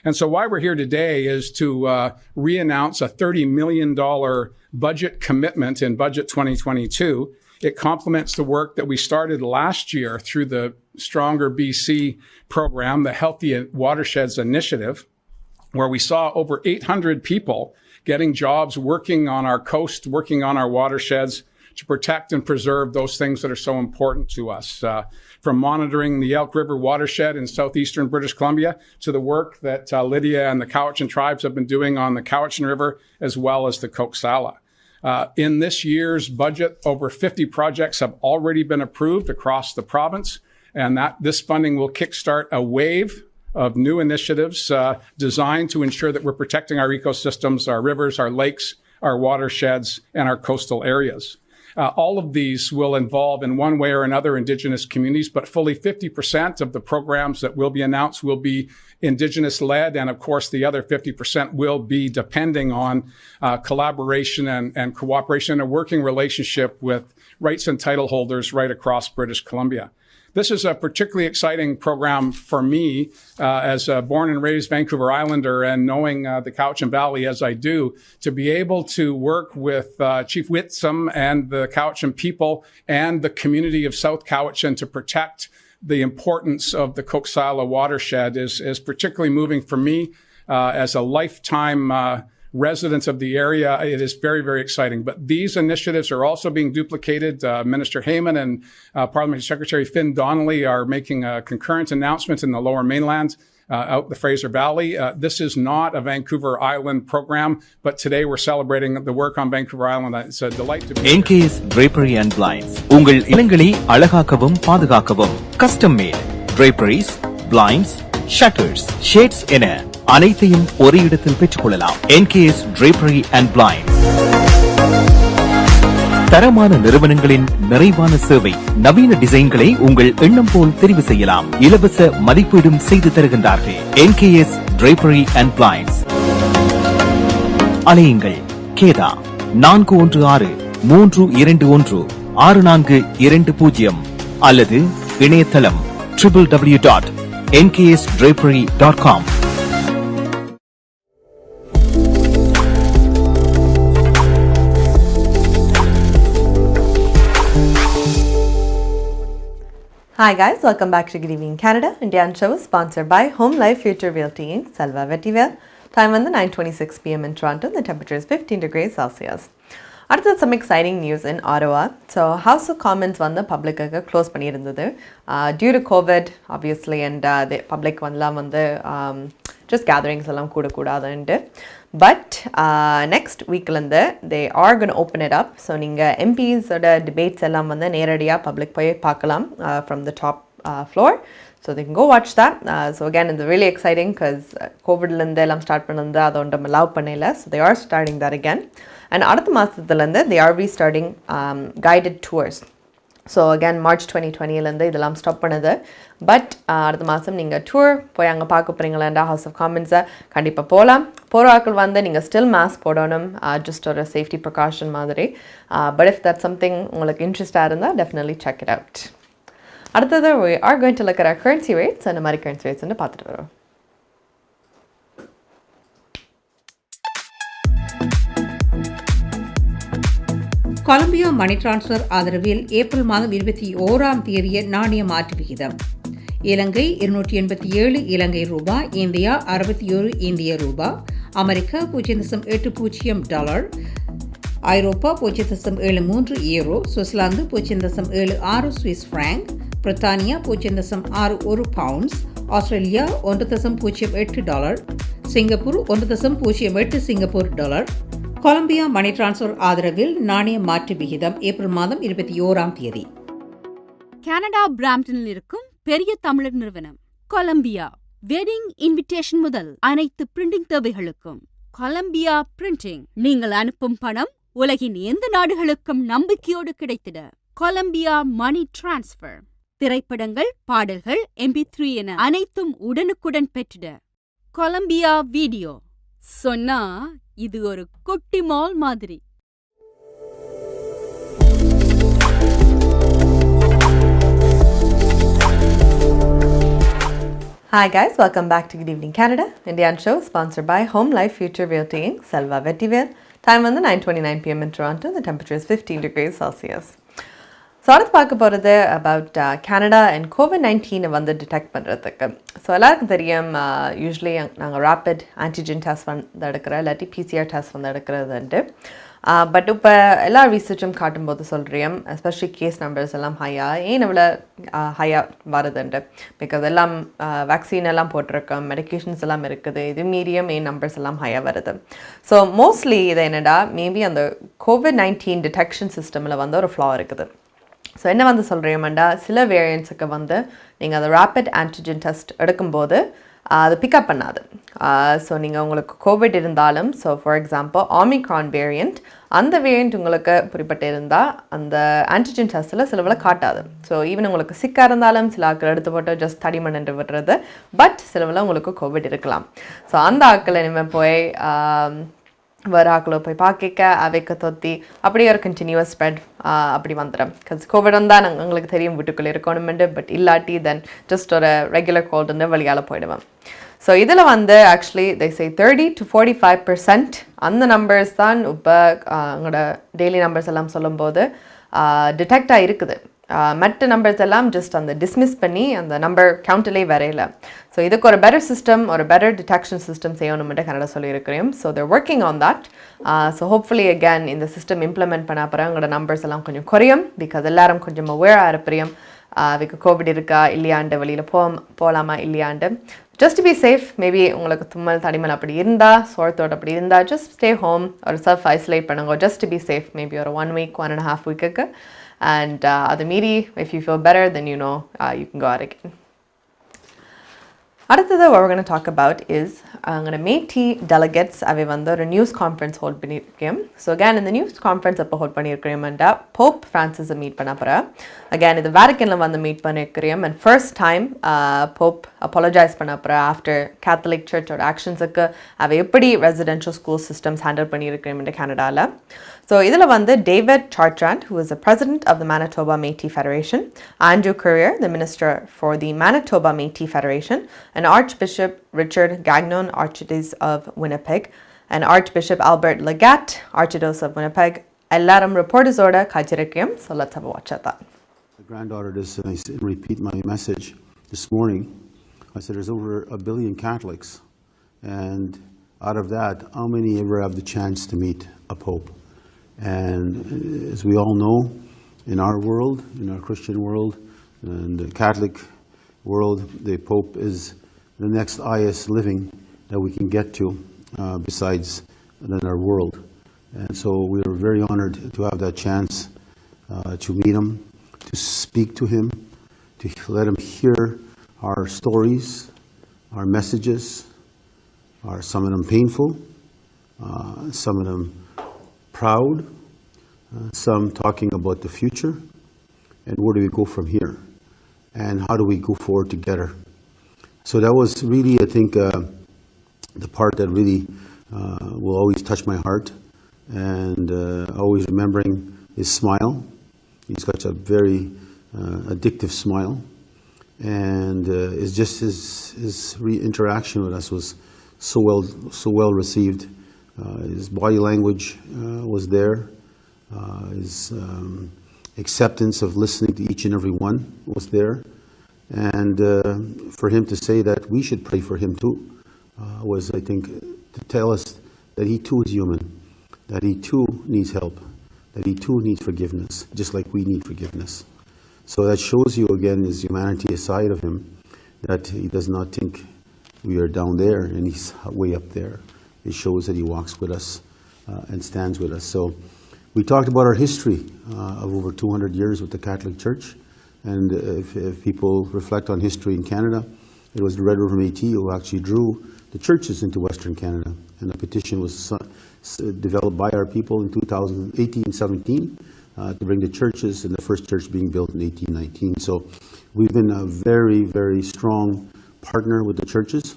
And so why we're here today is to re-announce a $30 million budget commitment in Budget 2022. It complements the work that we started last year through the Stronger BC program, the Healthy Watersheds Initiative, where we saw over 800 people getting jobs working on our coast, working on our watersheds to protect and preserve those things that are so important to us. From monitoring the Elk River watershed in southeastern British Columbia to the work that Lydia and the Cowichan tribes have been doing on the Cowichan River, as well as the Coxsala. In this year's budget, over 50 projects have already been approved across the province, and this funding will kickstart a wave of new initiatives designed to ensure that we're protecting our ecosystems, our rivers, our lakes, our watersheds, and our coastal areas. All of these will involve, in one way or another, Indigenous communities, but fully 50% of the programs that will be announced will be Indigenous-led, and of course the other 50% will be depending on collaboration and cooperation and a working relationship with rights and title holders right across British Columbia. This is a particularly exciting program for me as a born and raised Vancouver Islander, and knowing the Cowichan Valley as I do, to be able to work with Chief Whitson and the Cowichan people and the community of South Cowichan to protect the importance of the Coxsala watershed is particularly moving for me as a lifetime residents of the area. It is very, very exciting. But these initiatives are also being duplicated. Minister Heyman and Parliamentary Secretary Finn Donnelly are making a concurrent announcement in the Lower Mainland out the Fraser Valley. This is not a Vancouver Island program, but today we're celebrating the work on Vancouver Island. It's a delight to be here. NKS Drapery and Blinds உங்கள் இல்லங்களை அழகாக்கவும் பாதுகாக்கவும் custom mat draperies, blinds, shutters, shades என அனைத்தையும் ஒரே இடத்தில் பெற்றுக்கொள்ளலாம். NKS Drapery and Blinds தரமான நிறுவனங்களின் நிறைவான சேவை, நவீன டிசைன்களை உங்கள் எண்ணம் போல் தெரிவு செய்யலாம். இலவச மதிப்பீடும் செய்து தருகின்றார்கள். NKS Drapery and Blinds. அலையுங்கள் கேதா 416-321-6420 அல்லது இணையதளம் www.nksdrapery.com. Hi guys, welcome back to Good Evening Canada. Indian show is sponsored by Home Life Future Realty Inc. Salva Vetivel. Time on the 9:26 p.m. in Toronto. The temperature is 15 degrees Celsius. After some exciting news in Ottawa. So House of Commons வந்து public close பண்ணியிருந்தது due to COVID obviously, and the public வந்து just gatherings எல்லாம் கூடாதுன்ட்டு. But next weekலேருந்து they are going to open it up. So நீங்கள் MPs ஓட debates எல்லாம் வந்து நேரடியாக public போய் பார்க்கலாம் from the top floor. So they can go watch that. So again, it's really exciting because COVID-linde ellam start பண்ணது அதை ஒன்றும் allow பண்ணல. So they are starting that again. And அடுத்த மாசத்துலேருந்து they are restarting guided tours. So again March 2020 இதெல்லாம் stop பண்ணுது. But அடுத்த மாதம் நீங்கள் டூர் போய் அங்கே பார்க்க போகிறீங்களா ஹவுஸ் ஆஃப் காமன்ஸை கண்டிப்பாக போகலாம். போகிற ஆட்கள் வந்து நீங்கள் ஸ்டில் மாஸ்க் போடணும், ஜஸ்ட் ஒரு சேஃப்டி ப்ரிகாஷன் மாதிரி. பட் இஃப் தட் சம்திங் உங்களுக்கு இன்ட்ரெஸ்டாக இருந்தால் டெஃபினெட்லி செக் இட் அவுட். அடுத்தது we are going to look at our currency rates. அந்த மாதிரி currency rates பார்த்துட்டு வரோம். கொலம்பியா மணி டிரான்ஸ்ஃபர் ஆதரவில் ஏப்ரல் மாதம் 21ஆம் தேதிய நாணய மாற்று விகிதம். இலங்கை 287 இலங்கை ரூபாய், இந்தியா 61 இந்திய ரூபாய், அமெரிக்கா $0.80, ஐரோப்பா $0.73 யூரோ, சுவிட்சர்லாந்து $0.76 சுவிஸ் பிராங்க், பிரித்தானியா $0.61 pounds, Australia $1.08, Singapore $1.08 Singapore dollar. Columbia money transfer ஆதரவில் நாணய மாற்று விகிதம் ஏப்ரல் மாதம் 21ஆம் தேதி. கனடா பிராம்ப்டனில் இருக்கும் பெரிய தமிழர் நிறுவனம் கொலம்பியா. வெட்டிங் இன்விடேஷன் முதல் அனைத்து பிரிண்டிங் தேவைகளுக்கும் கொலம்பியா பிரிண்டிங். நீங்கள் அனுப்பும் பணம் உலகின் எந்த நாடுகளுக்கும் நம்பிக்கையோடு கிடைத்திட கொலம்பியா மணி டிரான்ஸ்ஃபர். திரைப்படங்கள், பாடல்கள், MP3 என அனைத்தும் உடனுக்குடன் பெற்றிட கொலம்பியா வீடியோ. சொன்னா இது ஒரு குட்டி மால் மாதிரி. Hi guys, welcome back to Good Evening Canada, Indian show sponsored by Home Life Future Realty Inc. Selva Vettivel. Time வந்து 9:29 p.m. in Toronto. The temperature is 15 degrees Celsius. So அடுத்து பார்க்க போகிறது about Canada and COVID-19 வந்து detect பண்ணுறதுக்கு. So எல்லாருக்கும் தெரியும், usually நாங்கள் rapid antigen test வந்து எடுக்கிறோம், இல்லாட்டி PCR டெஸ்ட் வந்து எடுக்கிறதுன்ட்டு. பட் இப்போ எல்லா ரீசர்ச்சும் காட்டும்போது சொல்கிறேன், எஸ்பெஷலி கேஸ் நம்பர்ஸ் எல்லாம் ஏன் இவ்வளோ ஹையாக வருதுன்ட்டு. பிகாஸ் எல்லாம் வேக்சின் எல்லாம் போட்டிருக்கோம், மெடிக்கேஷன்ஸ் எல்லாம் இருக்குது, இது மீறியும் நம்பர்ஸ் எல்லாம் ஹையாக வருது. ஸோ மோஸ்ட்லி இது என்னடா, மேபி அந்த COVID-19 டிடெக்ஷன் சிஸ்டமில் வந்து ஒரு ஃப்ளா இருக்குது. ஸோ என்ன வந்து சொல்கிறேன்டா, சில வேரியன்ஸுக்கு வந்து நீங்கள் அந்த ரேப்பிட் ஆன்டிஜென் டெஸ்ட் எடுக்கும்போது அது பிக்கப் பண்ணாது. ஸோ நீங்கள் உங்களுக்கு கோவிட் இருந்தாலும், so for example Omicron variant, அந்த வேரியண்ட் உங்களுக்கு குறிப்பிட்டு இருந்தால் அந்த ஆன்டிஜென் டெஸ்ட்டில் சிலவில் காட்டாது. ஸோ ஈவன் உங்களுக்கு சிக்காக இருந்தாலும் சில ஆக்கள் எடுத்து போட்டு ஜஸ்ட் தடிமன் என்று விடுறது, பட் சிலவில் உங்களுக்கு கோவிட் இருக்கலாம். ஸோ அந்த ஆக்களை இனிமேல் போய் வேறு ஆக்களை போய் பார்க்க அவைக்க தொத்தி அப்படியே ஒரு கண்டினியூவஸ் ஸ்ப்ரெட் அப்படி வந்துடும். பிகாஸ் கோவிட் வந்தால் எங்களுக்கு தெரியும் வீட்டுக்குள்ளே இருக்கணுமெண்டு, பட் இல்லாட்டி தென் ஜஸ்ட் ஒரு ரெகுலர் கோல்டுன்னு வெளியால் போயிடுவேன். ஸோ இதில் வந்து ஆக்சுவலி they say 30 to 45% அந்த நம்பர்ஸ் தான் இப்போ எங்களோட டெய்லி நம்பர்ஸ் எல்லாம் சொல்லும்போது டிடெக்ட் ஆகிருக்குது. மற்ற நம்பர்ஸ் எல்லாம் ஜஸ்ட் அந்த டிஸ்மிஸ் பண்ணி அந்த நம்பர் கவுண்ட்லேயே வரையில. ஸோ இதுக்கு ஒரு பெட்டர் சிஸ்டம், ஒரு பெட்டர் டிடெக்ஷன் சிஸ்டம் செய்யணும்னு கனடா சொல்லியிருக்கிறேன். So there working on that. So hopefully again இந்த சிஸ்டம் இம்ப்ளிமெண்ட் பண்ண அப்புறம் எங்களோட நம்பர்ஸ் எல்லாம் கொஞ்சம் குறையும். பிகாஸ் எல்லாரும் கொஞ்சம் அவேராக இருப்போம், அதுக்கு கோவிட் இருக்கா இல்லையாண்டு, வெளியில் போகலாமா இல்லையாண்டு. Just be safe. மேபி உங்களுக்கு தும்மல் தடிமல் அப்படி இருந்தால், சோர்த்தோடு அப்படி இருந்தால், ஜஸ்ட் ஸ்டே ஹோம், ஒரு செல்ஃப் ஐசோலேட் பண்ணுங்க. Just be safe. மேபி ஒரு 1 week, 1.5 week. And அது மீறி if you feel better, then you know you can go out again. அடுத்தது what we're going to talk about is Métis delegates அவை வந்து ஒரு news conference hold பண்ணியிருக்கேன். So again இந்த news conference அப்போ hold பண்ணியிருக்கிறேன்டா Pope ஃப்ரான்சிஸை meet பண்ண போகிறேன். Again இது வேட்டிக்கனில் வந்து மீட் பண்ணியிருக்கிறேன். And first time Pope apologise பண்ண போகிறேன் ஆஃப்டர் கேத்தலிக் சர்ச்சோட ஆக்ஷன்ஸுக்கு அவை எப்படி ரெசிடென்ஷியல் ஸ்கூல் சிஸ்டம்ஸ் ஹேண்டில் பண்ணியிருக்கிறேன் கனடாவில். ஸோ இதில் வந்து David சார்ட்ராண்ட், who is the president of the Manitoba Métis Federation, Andrew Courier, the minister for the Manitoba Métis Federation, and Archbishop Richard Gagnon, Archdiocese of Winnipeg, and Archbishop Albert Legat, Archdiocese of Winnipeg, எல்லாரும் reporters-ஓட காய்ச்சிருக்கேன். So let's have a watch at that. My granddaughter does, and I repeat my message this morning. I said there's over 1 billion Catholics, and out of that, how many ever have the chance to meet a pope? And as we all know, in our world, in our Christian world, and the Catholic world, the Pope is the next highest living that we can get to besides in our world. And so we are very honored to have that chance to meet him, to speak to him, to let him hear Our stories, our messages, are some of them painful, some of them proud, some talking about the future, and where do we go from here, and how do we go forward together. So that was really, I think, the part that really will always touch my heart, and always remembering his smile. He's got a very addictive smile, and it's just his interaction with us was so well received. His body language was there. His acceptance of listening to each and every one was there. And for him to say that we should pray for him too was, I think, to tell us that he too is human, that he too needs help, that he too needs forgiveness, just like we need forgiveness. So that shows you again his humanity aside of him, that he does not think we are down there and he's way up there. It shows that he walks with us and stands with us. So we talked about our history of over 200 years with the Catholic Church. And if people reflect on history in Canada, it was the Red River Métis who actually drew the churches into Western Canada. And a petition was developed by our people in 1817 to bring the churches, and the first church being built in 1819. So we've been a very, very strong partner with the churches.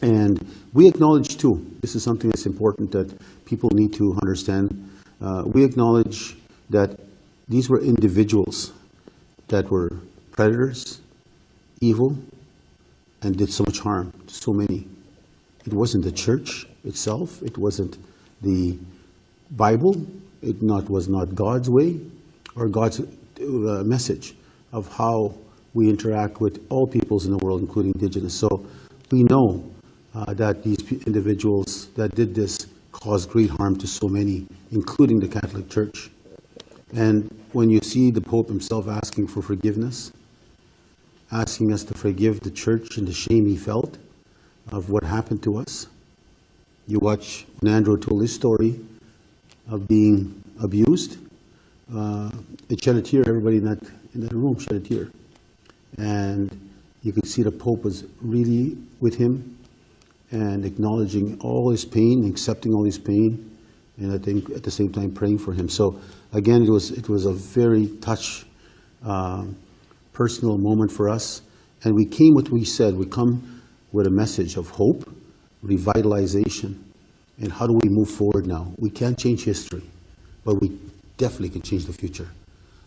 And we acknowledge too, this is something that's important that people need to understand, we acknowledge that these were individuals that were predators, evil, and did so much harm to so many. It wasn't the church itself, it wasn't the Bible, was not God's way or God's message of how we interact with all peoples in the world, including Indigenous. So we know that these individuals that did this caused great harm to so many, including the Catholic Church. And when you see the Pope himself asking for forgiveness, asking us to forgive the Church and the shame he felt of what happened to us, you watch when Andrew told his story of being abused, it shed a tear. Everybody in that room shed a tear. And you could see the Pope was really with him and acknowledging all his pain, accepting all his pain, and I think at the same time praying for him. So again, it was a very personal moment for us. And we came with what we said. We come with a message of hope, revitalization, and how do we move forward now? We can't change history, but we definitely can change the future.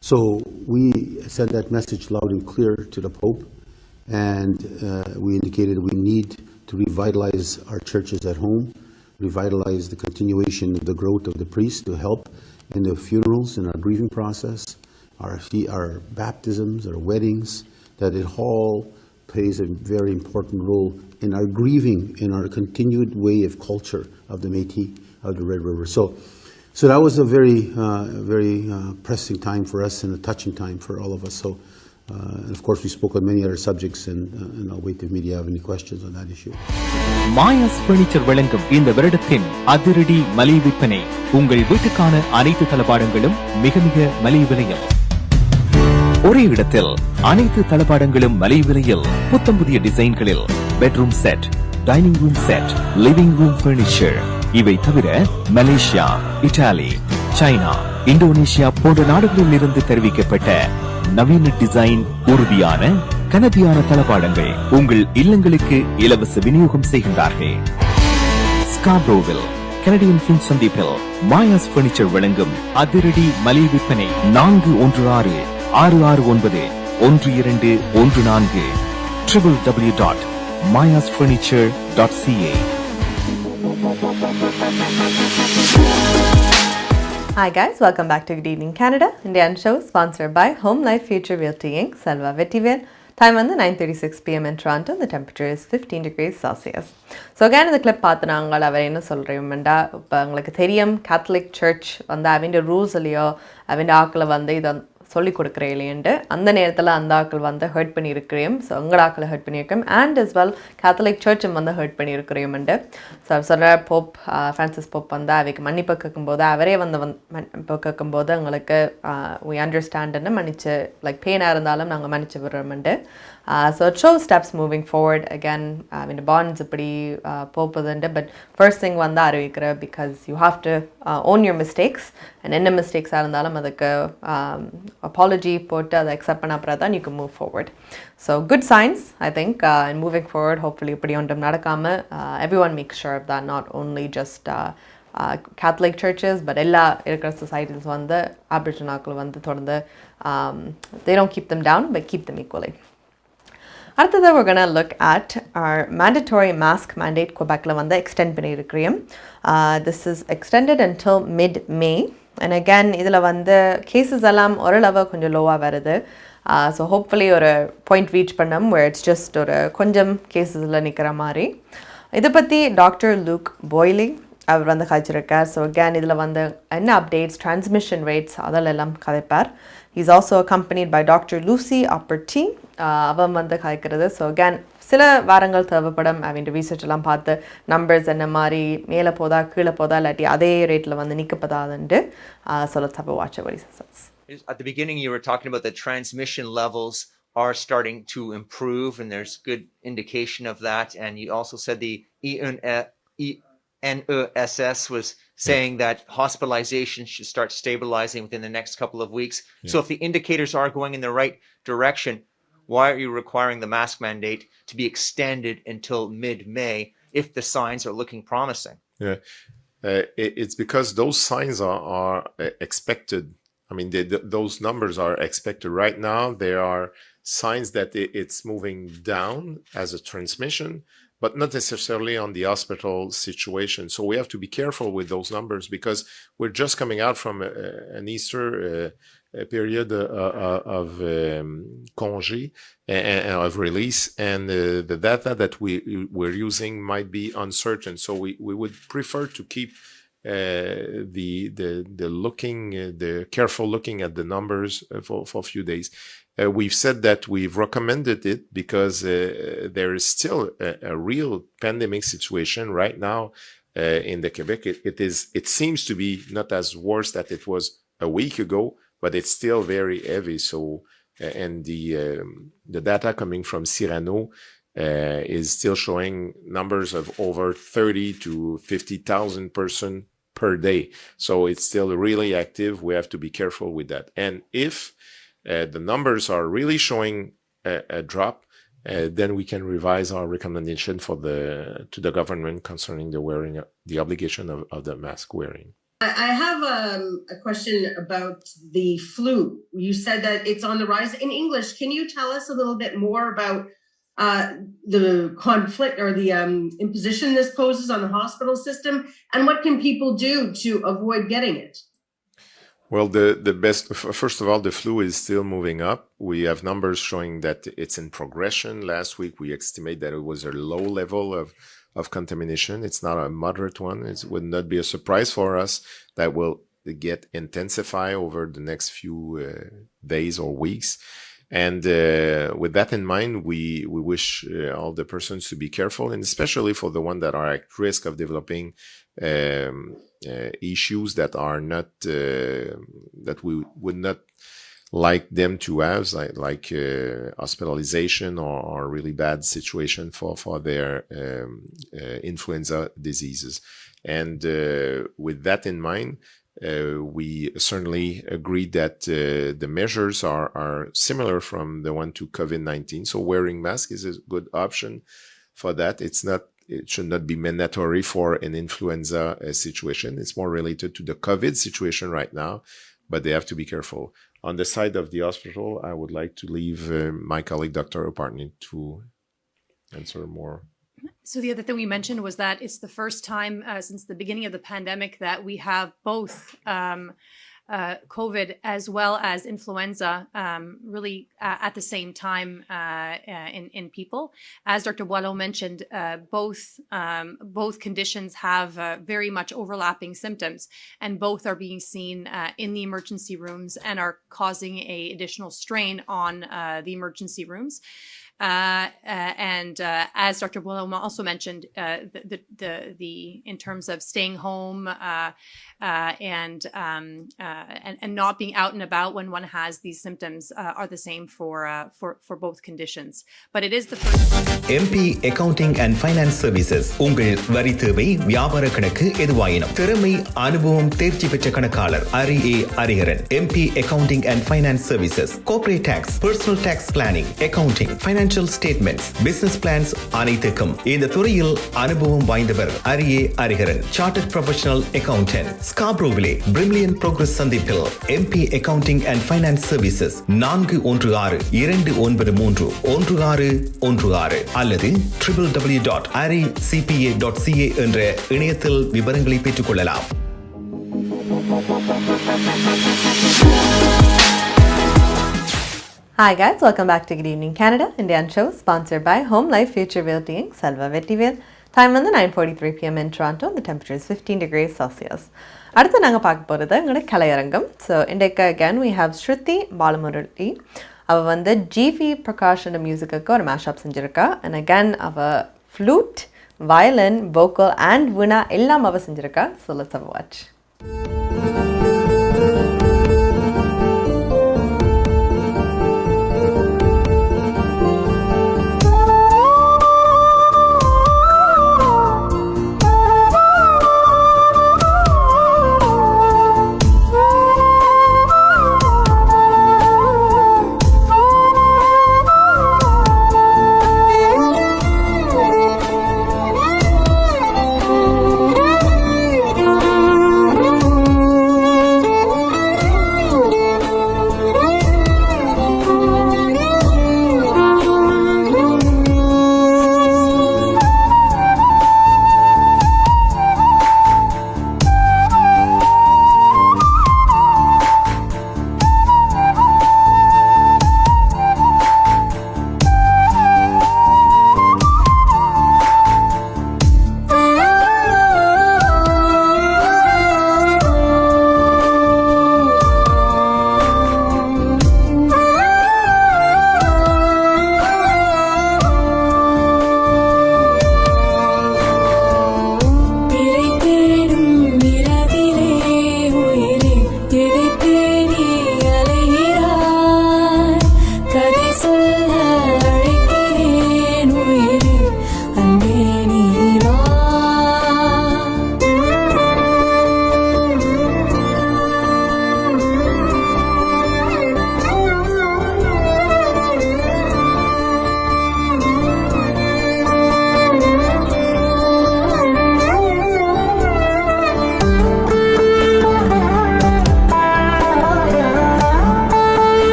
So we sent that message loud and clear to the Pope, and we indicated we need to revitalize our churches at home, revitalize the continuation of the growth of the priests to help in the funerals, in our grieving process, our baptisms, our weddings, that it all plays a very important role in our grieving, in our continued way of culture of the Métis of the Red River. So that was a very pressing time for us and a touching time for all of us. So, and of course, we spoke on many other subjects, and I'll wait if media have any questions on that issue. Maya's furniture வழங்கும் இந்த வருடத்தின் அதிரடி மலிவு விற்பனை. உங்கள் வீட்டுக்கான அனைத்து தளபாடங்களும் மிக மிக மலிவு விலையில். ஒரே இடத்தில் அனைத்து தளபாடங்களும் மலிவு விலையில், புத்தம் புதிய டிசைன்களில் bedroom set, dining room set, living room furniture. இவை தவிர மலேசியா, இத்தாலி, சைனா, இந்தோனேஷியா போன்ற நாடுகளில் இருந்து தெரிவிக்கப்பட்ட நவீன டிசைன், உறுதியான கனதியான தளபாடங்கள் உங்கள் இல்லங்களுக்கு இலவச விநியோகம் செய்கின்றார்கள். ஸ்காப்ரோவில் கனடியன் ஃபின் சந்திப்பில் மாயாஸ் பர்னிச்சர் வழங்கும் அதிரடி மலிவு விற்பனை 416-669-1214 www.mayasfurniture.ca. Hi guys, welcome back to Good Evening Canada, Indian show sponsored by Home Life Future Realty Inc. Salva Vetivel. Time on the 9:36 p.m. in Toronto. The temperature is 15 degrees Celsius. So again, in the clip, பார்த்தனாங்க அவர் என்ன சொல்றேன்டா, இப்போ உங்களுக்கு தெரியும் Catholic search வந்து அவண்ட ரூல்ஸ்லையோ அவண்ட ஆக்களை வந்து இதை சொல்லி கொடுக்குறேன் இல்லையன்ட்டு அந்த நேரத்தில் அந்த ஆக்கள் வந்து ஹர்ட் பண்ணியிருக்கிறேன். ஸோ உங்களோட ஆக்களை ஹர்ட் பண்ணியிருக்கேன் அண்ட் as well கேத்தலிக் சர்ச்சும் வந்து ஹர்ட் பண்ணியிருக்கிறேன்ட்டு. ஸோ சொல்கிற போப் ஃப்ரான்சிஸ் போப் வந்து அவைக்கு மன்னிப்பு கேட்கும்போது அவரே வந்து மன்னிப்பு கேட்கும்போது எங்களுக்கு we understandன்னு மன்னிச்சு லைக் பெயினாக இருந்தாலும் நாங்கள் மன்னிச்சு விடுறோம்ட்டு So it shows steps moving forward. Again, இந்த bonds இப்படி போகுதுண்டு, but first thing வந்து அறிவிக்கிற, because you have to own your mistakes, and என்ன மிஸ்டேக்ஸாக இருந்தாலும் அதுக்கு apology போட்டு அதை accept பண்ண அப்புறம் தான் you can move forward. So good signs, I think, and moving forward, hopefully இப்படி ஒன்றும் நடக்காம everyone makes sure of that, not only just Catholic churches, but எல்லா இருக்கிற societies வந்து Aboriginal வந்து தொடர்ந்து they don't keep them down, but keep them equally. அடுத்தது we're going to look at our mandatory mask mandate Quebecல வந்து extend பண்ணியிருக்கிறோம். This is extended until mid-May, and again இதில் வந்து cases எல்லாம் ஓரளவு கொஞ்சம் லோவாக வருது. So hopefully ஒரு point reach பண்ணோம் where it's just ஒரு கொஞ்சம் கேசஸில் நிற்கிற மாதிரி. இதை பற்றி டாக்டர் லூக் பாய்லி அவர் வந்து கழிச்சிருக்கார். ஸோ again இதில் வந்து என்ன அப்டேட்ஸ், transmission rates அதெல்லாம் கதைப்பார். He's also accompanied by Dr. Lucy Opperty. அவன் வந்து கதைக்கிறது. ஸோ again சில வாரங்கள் தேவைப்படும் அவன் ரிசர்ச் எல்லாம் பார்த்து நம்பர்ஸ் என்ன மாதிரி மேலே போதா கீழே போதா இல்லாட்டி அதே ரேட்டில் வந்து நிற்கப்பதாதுண்டு. So let's have a watch of what he says. At the beginning, you were talking about the transmission levels are starting to improve, and there's good indication of that. And you also said the NESS was saying that hospitalization should start stabilizing within the next couple of weeks. Yeah. So if the indicators are going in the right direction, why are you requiring the mask mandate to be extended until mid-May if the signs are looking promising? Yeah, it's because those signs are expected. I mean, those numbers are expected right now. There are signs that it's moving down as a transmission, but not necessarily on the hospital situation. So we have to be careful with those numbers because we're just coming out from an Easter period of congé and of release, and the data that we're using might be uncertain. So we would prefer to keep the careful looking at the numbers for a few days. We've said that we've recommended it because there is still a real pandemic situation right now in the Quebec. It seems to be not as worse that it was a week ago, but it's still very heavy. So and the data coming from Cyrano is still showing numbers of over 30 to 50,000 persons per day. So it's still really active. We have to be careful with that. And if the numbers are really showing a drop, then we can revise our recommendation to the government concerning the obligation of the mask wearing. I have a question about the flu. You said that it's on the rise. In English, can you tell us a little bit more about the conflict or the imposition this poses on the hospital system, and what can people do to avoid getting it? Well, the best, first of all, the flu is still moving up. We have numbers showing that it's in progression. Last week, we estimate that it was a low level of contamination. It's not a moderate one. It would not be a surprise for us that will get intensify over the next few days or weeks. And with that in mind, we wish all the persons to be careful, and especially for the ones that are at risk of developing issues that are not that we would not like them to have, like hospitalization or really bad situation for their influenza diseases. And with that in mind, we certainly agree that the measures are similar from the one to COVID-19. So wearing mask is a good option for that. It should not be mandatory for an influenza situation. It's more related to the COVID situation right now, but they have to be careful. On the side of the hospital, I would like to leave my colleague, Dr. Opartney, to answer more. So the other thing we mentioned was that it's the first time since the beginning of the pandemic that we have both COVID as well as influenza really at the same time in people. As Dr. Boileau mentioned, both conditions have very much overlapping symptoms, and both are being seen in the emergency rooms and are causing an additional strain on the emergency rooms. And as Dr. Boileau also mentioned, the in terms of staying home and not being out and about when one has these symptoms are the same for both conditions. But it is the first. MP Accounting and Finance Services உங்கள் வரி தேவை வியாபார கணக்கு எதுவாயினும் திறமை அனுபவம் தேர்ச்சி பெற்ற கணக்காளர் அரி Ariharan MP Accounting and Finance Services Corporate Tax, Personal Tax Planning, Accounting, Financial Statements, Business Plans அனைத்துக்கும் இந்த துறையில் அனுபவம் வாய்ந்தவர் அரி Ariharan Chartered Professional Accountant ஸ்காப்ரோவிலே பிரிமிலியன் progress சந்திப்பில் MP Accounting and Finance Services 416-293-1616 அல்லது www.aricpa.ca என்ற இணையத்தில் விவரங்களை பெற்றுக் கொள்ளலாம். Hi guys, welcome back to Good Evening Canada, Indian show sponsored by Home Life Future Realty Inc. Salva Vettivel. Time வந்து 9:43 p.m. in Toronto. The temperature is 15 degrees Celsius. அடுத்து நாங்கள் பார்க்க போகிறது எங்களோட கலையரங்கம். ஸோ இன்றைக்கு again we have Shruti Balamurali. அவள் வந்து GV பிரகாஷோட மியூசிக்கு ஒரு மேஷப் செஞ்சுருக்கா. அண்ட் அகேன் அவள் flute, violin, vocal and veena எல்லாம் அவள் செஞ்சுருக்கா. So let's have a watch.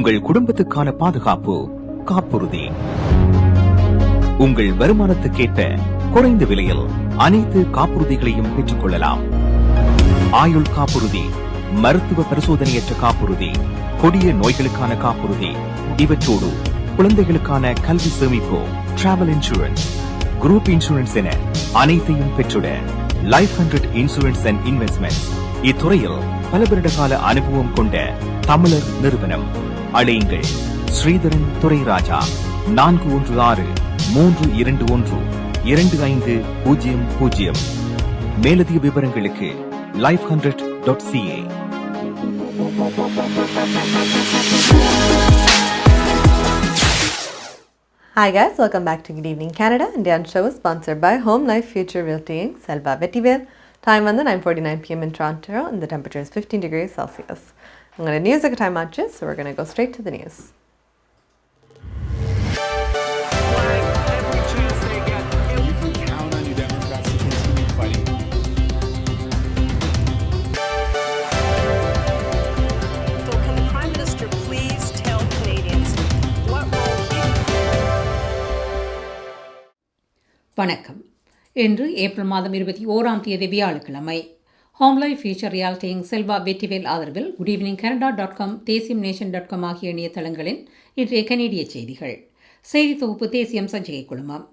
உங்கள் குடும்பத்துக்கான பாதுகாப்பு காப்புறுதி. உங்கள் வருமானத்துக்கேற்ப குறைந்த விலையில் அனைத்து காப்புறுதிகளையும் பெற்றுக் கொள்ளலாம். ஆயுள் காப்புறுதி, மருத்துவ பரிசோதனையற்ற காப்புறுதி, கொடிய நோய்களுக்கான காப்புறுதி, இவற்றோடு குழந்தைகளுக்கான கல்வி சேமிப்பு, டிராவல் இன்சூரன்ஸ், குரூப் இன்சூரன்ஸ் என அனைத்தையும் பெற்றுட லைஃப் 100 இன்சூரன்ஸ் அண்ட் இன்வெஸ்ட்மெண்ட்ஸ் இத்துறையில் பல வருட கால அனுபவம் கொண்ட தமிழர் நிறுவனம். அழையுங்கள் ஸ்ரீதரன் துரைராஜா 416-321-2500. மேலதிக விவரங்களுக்கு life100.ca. Hi guys, welcome back to Good Evening Canada. Indian show is sponsored by Home Life Future Realty Inc. Selva Vettivel. Time on the 9:49 p.m. in Toronto and the temperature is 15 degrees Celsius. I'm going to news at time matches, so we're going to go straight to the news. வணக்கம். இன்று April மாதம் 21ஆம் தேதி வியாழக்கிழமை. Home life future reality inc Selva Vetrivel ஆதரவில் good evening கனடா.com, தேசியம் ஆகிய இணையதளங்களின் இன்றைய கனேடிய செய்திகள். செய்தி தொகுப்பு தேசியம் சஞ்சிகை குழுமம்.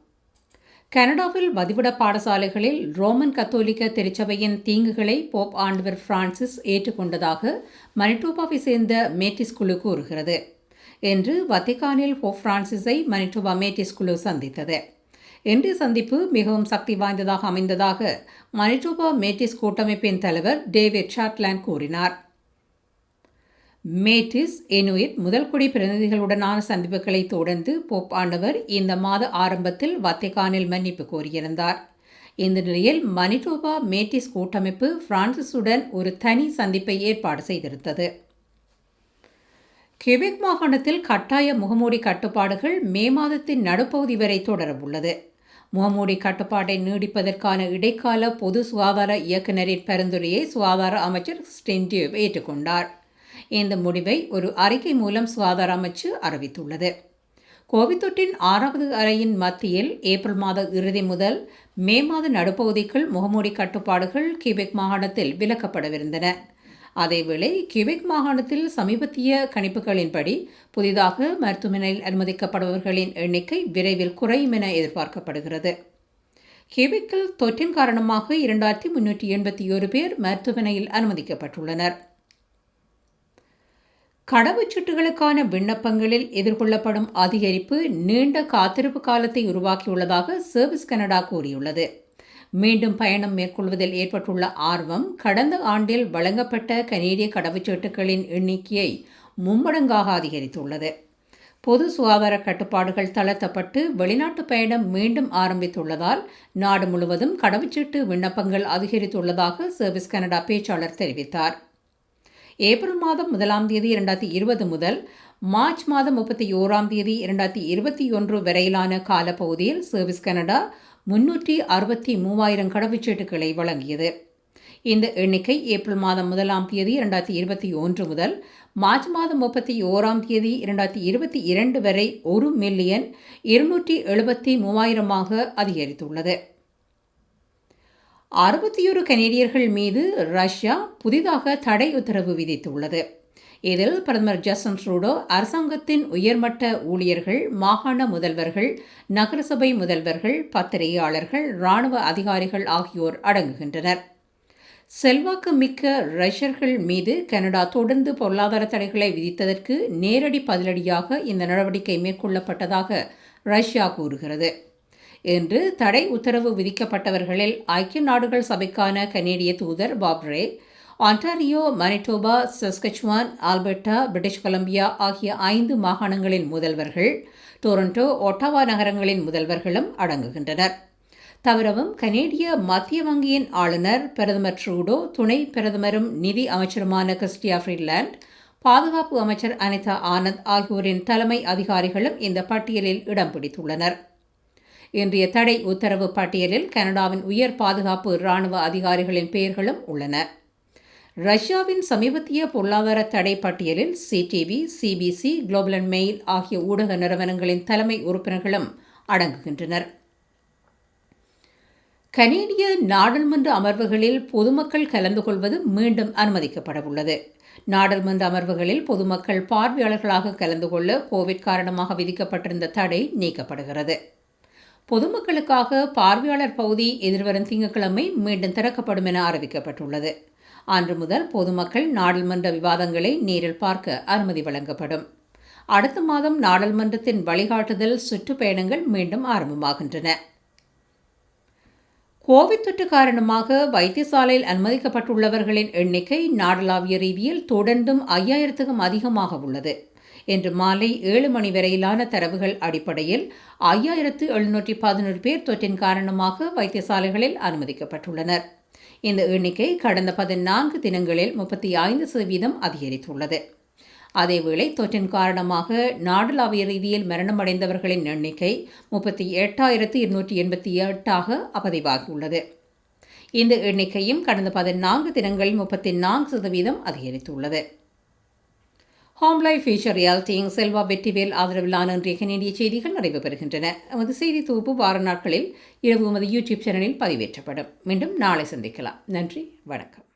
கனடாவில் வதிவிட பாடசாலைகளில் ரோமன் கத்தோலிக்க திருச்சபையின் தீங்குகளை போப் ஆண்டவர் பிரான்சிஸ் ஏற்றுக்கொண்டதாக மனிடோபாவை சேர்ந்த மேட்டிஸ் குழு கூறுகிறது. இன்று வத்திகானில் போப் பிரான்சிஸை மனிடோபா மேட்டிஸ் குழு சந்தித்தது. இன்றைய சந்திப்பு மிகவும் சக்தி வாய்ந்ததாக அமைந்ததாக மனிடோபா மேட்டிஸ் கூட்டமைப்பின் தலைவர் டேவிட் சாட்லாண்ட் கூறினார். மேட்டிஸ் இனுயிட் முதல் குடி பிரதிநிதிகளுடனான சந்திப்புகளை தொடர்ந்து போப் ஆண்டவர் இந்த மாத ஆரம்பத்தில் வத்திகானில் மன்னிப்பு கோரியிருந்தார். இந்த நிலையில் மனிடோபா மேட்டிஸ் கூட்டமைப்பு பிரான்சிஸுடன் ஒரு தனி சந்திப்பை ஏற்பாடு செய்திருந்தது. கியூபெக் மாகாணத்தில் கட்டாய முகமூடி கட்டுப்பாடுகள் மே மாதத்தின் நடுப்பகுதி வரை தொடரவுள்ளது. முகமூடி கட்டுப்பாட்டை நீடிப்பதற்கான இடைக்கால பொது சுகாதார இயக்குநரின் பரிந்துரையை சுகாதார அமைச்சர் ஸ்டென்டியூ ஏற்றுக்கொண்டார். இந்த முடிவை ஒரு அறிக்கை மூலம் சுகாதார அமைச்சு அறிவித்துள்ளது. கோவிட் தொற்றின் 6வது அலையின் மத்தியில் ஏப்ரல் மாத இறுதி முதல் மே மாத நடுப்பகுதிக்குள் முகமூடி கட்டுப்பாடுகள் கியூபெக் மாகாணத்தில் விலக்கப்படவிருந்தன. அதேவேளை கியூபெக் மாகாணத்தில் சமீபத்திய கணிப்புகளின்படி புதிதாக மருத்துவமனையில் அனுமதிக்கப்படுபவர்களின் எண்ணிக்கை விரைவில் குறையும் என எதிர்பார்க்கப்படுகிறது. கியூபெக்கில் தொற்றின் காரணமாக 2381 பேர் மருத்துவமனையில் அனுமதிக்கப்பட்டுள்ளனர். கடவுச்சீட்டுகளுக்கான விண்ணப்பங்களில் எதிர்கொள்ளப்படும் அதிகரிப்பு நீண்ட காத்திருப்பு காலத்தை உருவாக்கியுள்ளதாக சர்வீஸ் கனடா கூறியுள்ளது. மீண்டும் பயணம் மேற்கொள்வதில் ஏற்பட்டுள்ள ஆர்வம் கடந்த ஆண்டில் வழங்கப்பட்ட கனேடிய கடவுச்சீட்டுகளின் எண்ணிக்கையை மும்மடங்காக அதிகரித்துள்ளது. பொது சுகாதார கட்டுப்பாடுகள் தளர்த்தப்பட்டு வெளிநாட்டு பயணம் மீண்டும் ஆரம்பித்துள்ளதால் நாடு முழுவதும் கடவுச்சீட்டு விண்ணப்பங்கள் அதிகரித்துள்ளதாக சர்வீஸ் கனடா பேச்சாளர் தெரிவித்தார். ஏப்ரல் மாதம் 1ஆம் தேதி 2020 முதல் மார்ச் மாதம் 31ஆம் தேதி 2021 வரையிலான காலப்பகுதியில் சர்வீஸ் கனடா 363,000 கடவுச்சீட்டுகளை வழங்கியது. இந்த எண்ணிக்கை ஏப்ரல் மாதம் 1ஆம் தேதி 2021 முதல் மார்ச் மாதம் 31ஆம் தேதி 2022 வரை 1,273,000 அதிகரித்துள்ளது. 61 கனேடியர்கள் மீது ரஷ்யா புதிதாக தடை உத்தரவு விதித்துள்ளது. இதில் பிரதமர் ஜஸ்டின் ட்ரூடோ, அரசாங்கத்தின் உயர்மட்ட ஊழியர்கள், மாகாண முதல்வர்கள், நகரசபை முதல்வர்கள், பத்திரிகையாளர்கள், இராணுவ அதிகாரிகள் ஆகியோர் அடங்குகின்றனர். செல்வாக்கு மிக்க ரஷ்யர்கள் மீது கனடா தொடர்ந்து பொருளாதார தடைகளை விதித்ததற்கு நேரடி பதிலடியாக இந்த நடவடிக்கை மேற்கொள்ளப்பட்டதாக ரஷ்யா கூறுகிறது. இன்று தடை உத்தரவு விதிக்கப்பட்டவர்களில் ஐக்கிய நாடுகள் சபைக்கான கனேடிய தூதர் Bob Rae, Ontario, Manitoba, Saskatchewan, Alberta, British Columbia ஆகிய 5 மாகாணங்களின் முதல்வர்கள், டொரண்டோ, ஒட்டாவா நகரங்களின் முதல்வர்களும் அடங்குகின்றனர். தவிரவும் கனேடிய மத்திய வங்கியின் ஆளுநர், பிரதமர் ட்ரூடோ, துணை பிரதமரும் நிதி அமைச்சருமான கிறிஸ்டியா ஃப்ரீட்லாண்ட், பாதுகாப்பு அமைச்சர் அனிதா ஆனந்த் ஆகியோரின் தலைமை அதிகாரிகளும் இந்த பட்டியலில் இடம் பிடித்துள்ளனர். இன்றைய தடை உத்தரவு பட்டியலில் கனடாவின் உயர் பாதுகாப்பு இராணுவ அதிகாரிகளின் பெயர்களும் உள்ளன. ரஷ்யாவின் சமீபத்திய பொருளாதார தடை பட்டியலில் CTV, CBC, global and mail ஆகிய ஊடக நிறுவனங்களின் தலைமை உறுப்பினர்களும் அடங்குகின்றனர். கனேடிய நாடாளுமன்ற அமர்வுகளில் பொதுமக்கள் கலந்து கொள்வது மீண்டும் அனுமதிக்கப்பட உள்ளது. நாடாளுமன்ற அமர்வுகளில் பொதுமக்கள் பார்வையாளர்களாக கலந்து கொள்ள கோவிட் காரணமாக விதிக்கப்பட்டிருந்த தடை நீக்கப்படுகிறது. பொதுமக்களுக்காக பார்வையாளர் பகுதி எதிர்வரும் திங்கட்கிழமை மீண்டும் திறக்கப்படும் என அறிவிக்கப்பட்டுள்ளது. அன்று முதல் பொதுமக்கள் நாடாளுமன்ற விவாதங்களை நேரில் பார்க்க அனுமதி வழங்கப்படும். அடுத்த மாதம் நாடாளுமன்றத்தின் வழிகாட்டுதல் சுற்றுப்பயணங்கள் மீண்டும் ஆரம்பமாகின்றன. கோவிட் தொற்று காரணமாக வைத்தியசாலையில் அனுமதிக்கப்பட்டுள்ளவர்களின் எண்ணிக்கை நாடளாவிய ரீதியில் தொடர்ந்தும் 5000க்கும் அதிகமாக உள்ளது. இன்று மாலை 7 மணி வரையிலான தரவுகள் அடிப்படையில் 5711 பேர் தொற்றின் காரணமாக வைத்தியசாலைகளில் அனுமதிக்கப்பட்டுள்ளனர். இந்த எண்ணிக்கை கடந்த 14 தினங்களில் 35% அதிகரித்துள்ளது. அதேவேளை தொற்றின் காரணமாக நாடளாவிய ரீதியில் மரணமடைந்தவர்களின் எண்ணிக்கை 38,288 பதிவாகியுள்ளது. இந்த எண்ணிக்கையும் கடந்த 14 தினங்களில் 34% அதிகரித்துள்ளது. ஹோம் லைஃப் ஃபியூச்சர் ரியாலிட்டியின் செல்வா வெற்றிவேல் ஆதரவிலான இன்றைய கனேடிய செய்திகள் நிறைவு பெறுகின்றன. எமது செய்தி தொகுப்பு வார நாட்களில் இரவு எமது யூடியூப் சேனலில் பதிவேற்றப்படும். மீண்டும் நாளை சந்திக்கலாம். நன்றி, வணக்கம்.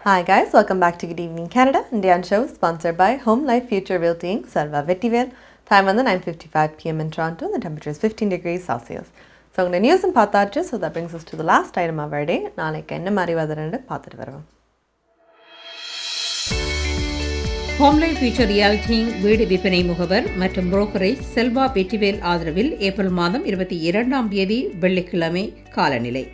Hi guys, welcome back to Good Evening Canada. Indian show sponsored by Home Life Future Realty Salva Vettivel. Time on the 9:55 p.m. in Toronto. The temperature is 15 degrees Celsius. So I'm going to news and paathachu, so that brings us to the last item of our day. நாளைக்கு என்ன மாதிரி வதரண்டு பார்த்துட்டு வருவோம். Home life future reality வீடு விற்பனை முகவர் மற்றும் brokerage Selva Vetrivel ஆதரவில் ஏப்ரல் மாதம் 22ஆம் தேதி வெள்ளிக்கிழமை காலநிலை.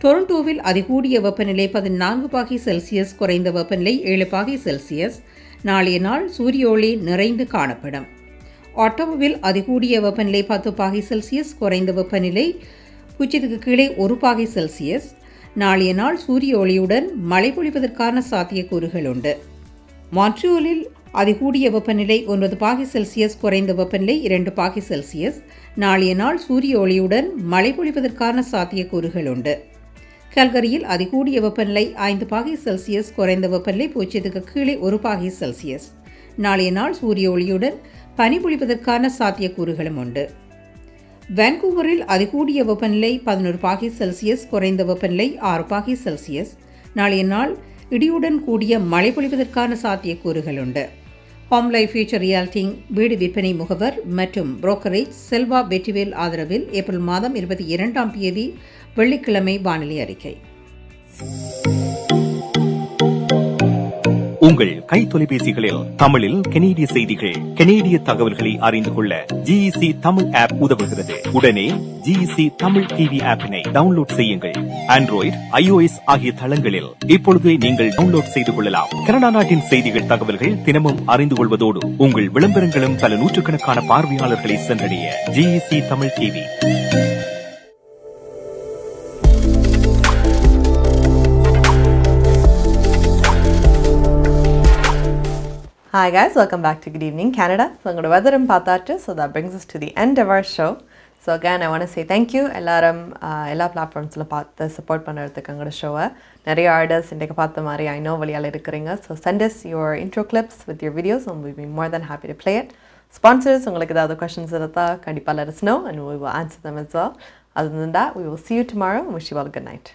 டொரண்டோவில் அதிகூடிய வெப்பநிலை 14 பாகை செல்சியஸ், குறைந்த வெப்பநிலை 7 பாகை செல்சியஸ். நாளைய நாள் சூரிய ஒளி நிறைந்து காணப்படும். ஆட்டோவில் அதிகூடிய வெப்பநிலை 10 பாகை செல்சியஸ், குறைந்த வெப்பநிலை 0க்கு கீழே 1 பாகை செல்சியஸ். நாளைய நாள் சூரிய ஒளியுடன் மழை பொழிவதற்கான சாத்தியக்கூறுகள் உண்டு. மான்ட்ரியோலில் அதிகூடிய வெப்பநிலை 9 பாகை செல்சியஸ், குறைந்த வெப்பநிலை 2 பாகை செல்சியஸ். நாளைய நாள் சூரிய ஒளியுடன் மழை பொழிவதற்கான சாத்தியக்கூறுகள் உண்டு. கல்கரியில் அதிகூடிய வெப்பநிலை 5 பாகை செல்சியஸ், குறைந்த வெப்பநிலை 0க்கு கீழே 1 பாகை செல்சியஸ். நாளைய நாள் சூரிய ஒளியுடன் பனி பொழிவதற்கான சாத்தியக்கூறுகளும் உண்டு. வான்கூவரில் அதிகூடிய வெப்பநிலை 11 பாகை செல்சியஸ், குறைந்த வெப்பநிலை 6 பாகை செல்சியஸ். நாளைய நாள் இடியுடன் கூடிய மழை பொழிவதற்கான சாத்தியக்கூறுகள் உண்டு. ஹோம் லைஃப் ஃபியூச்சர் ரியாலிட்டி வீடு விற்பனை முகவர் மற்றும் புரோக்கரேஜ் செல்வா வெற்றிவேல் ஆதரவில் ஏப்ரல் மாதம் 22ஆம் தேதி வெள்ளிக்கிழமை வானிலை அறிக்கை. உங்கள் கை தொலைபேசிகளில் தமிழில் கனேடிய செய்திகள், கனேடிய தகவல்களை அறிந்து கொள்ள GEC தமிழ் ஆப் உதவுகிறது. உடனே GEC தமிழ் டிவி ஆப்பினை டவுன்லோட் செய்யுங்கள். ஆண்ட்ராய்டு, iOS ஆகிய தளங்களில் இப்பொழுதே நீங்கள் டவுன்லோட் செய்து கொள்ளலாம். கனடா நாட்டின் செய்திகள், தகவல்கள் தினமும் அறிந்து கொள்வதோடு உங்கள் விளம்பரங்களும் பல நூற்றுக்கணக்கான பார்வையாளர்களை சென்றடைய GEC Tamil TV. Hi guys, welcome back to Good Evening Canada. So I'm going to weather and paathachu, so that brings us to the end of our show. So again, I want to say thank you. எல்லாரும் எல்லா பிளாட்ஃபார்ம்ஸில் பார்த்து support பண்ணுறதுக்கு எங்களோட ஷோவை நிறைய orders இன்றைக்கு பார்த்த மாதிரி I know வழியால் இருக்கிறீங்க. So send us your intro clips with your videos and we'll be more than happy to play it. Sponsors, உங்களுக்கு ஏதாவது questions இருந்தால் கண்டிப்பாக let us know and we will answer them as well. Other than that, we will see you tomorrow and wish you all a good night.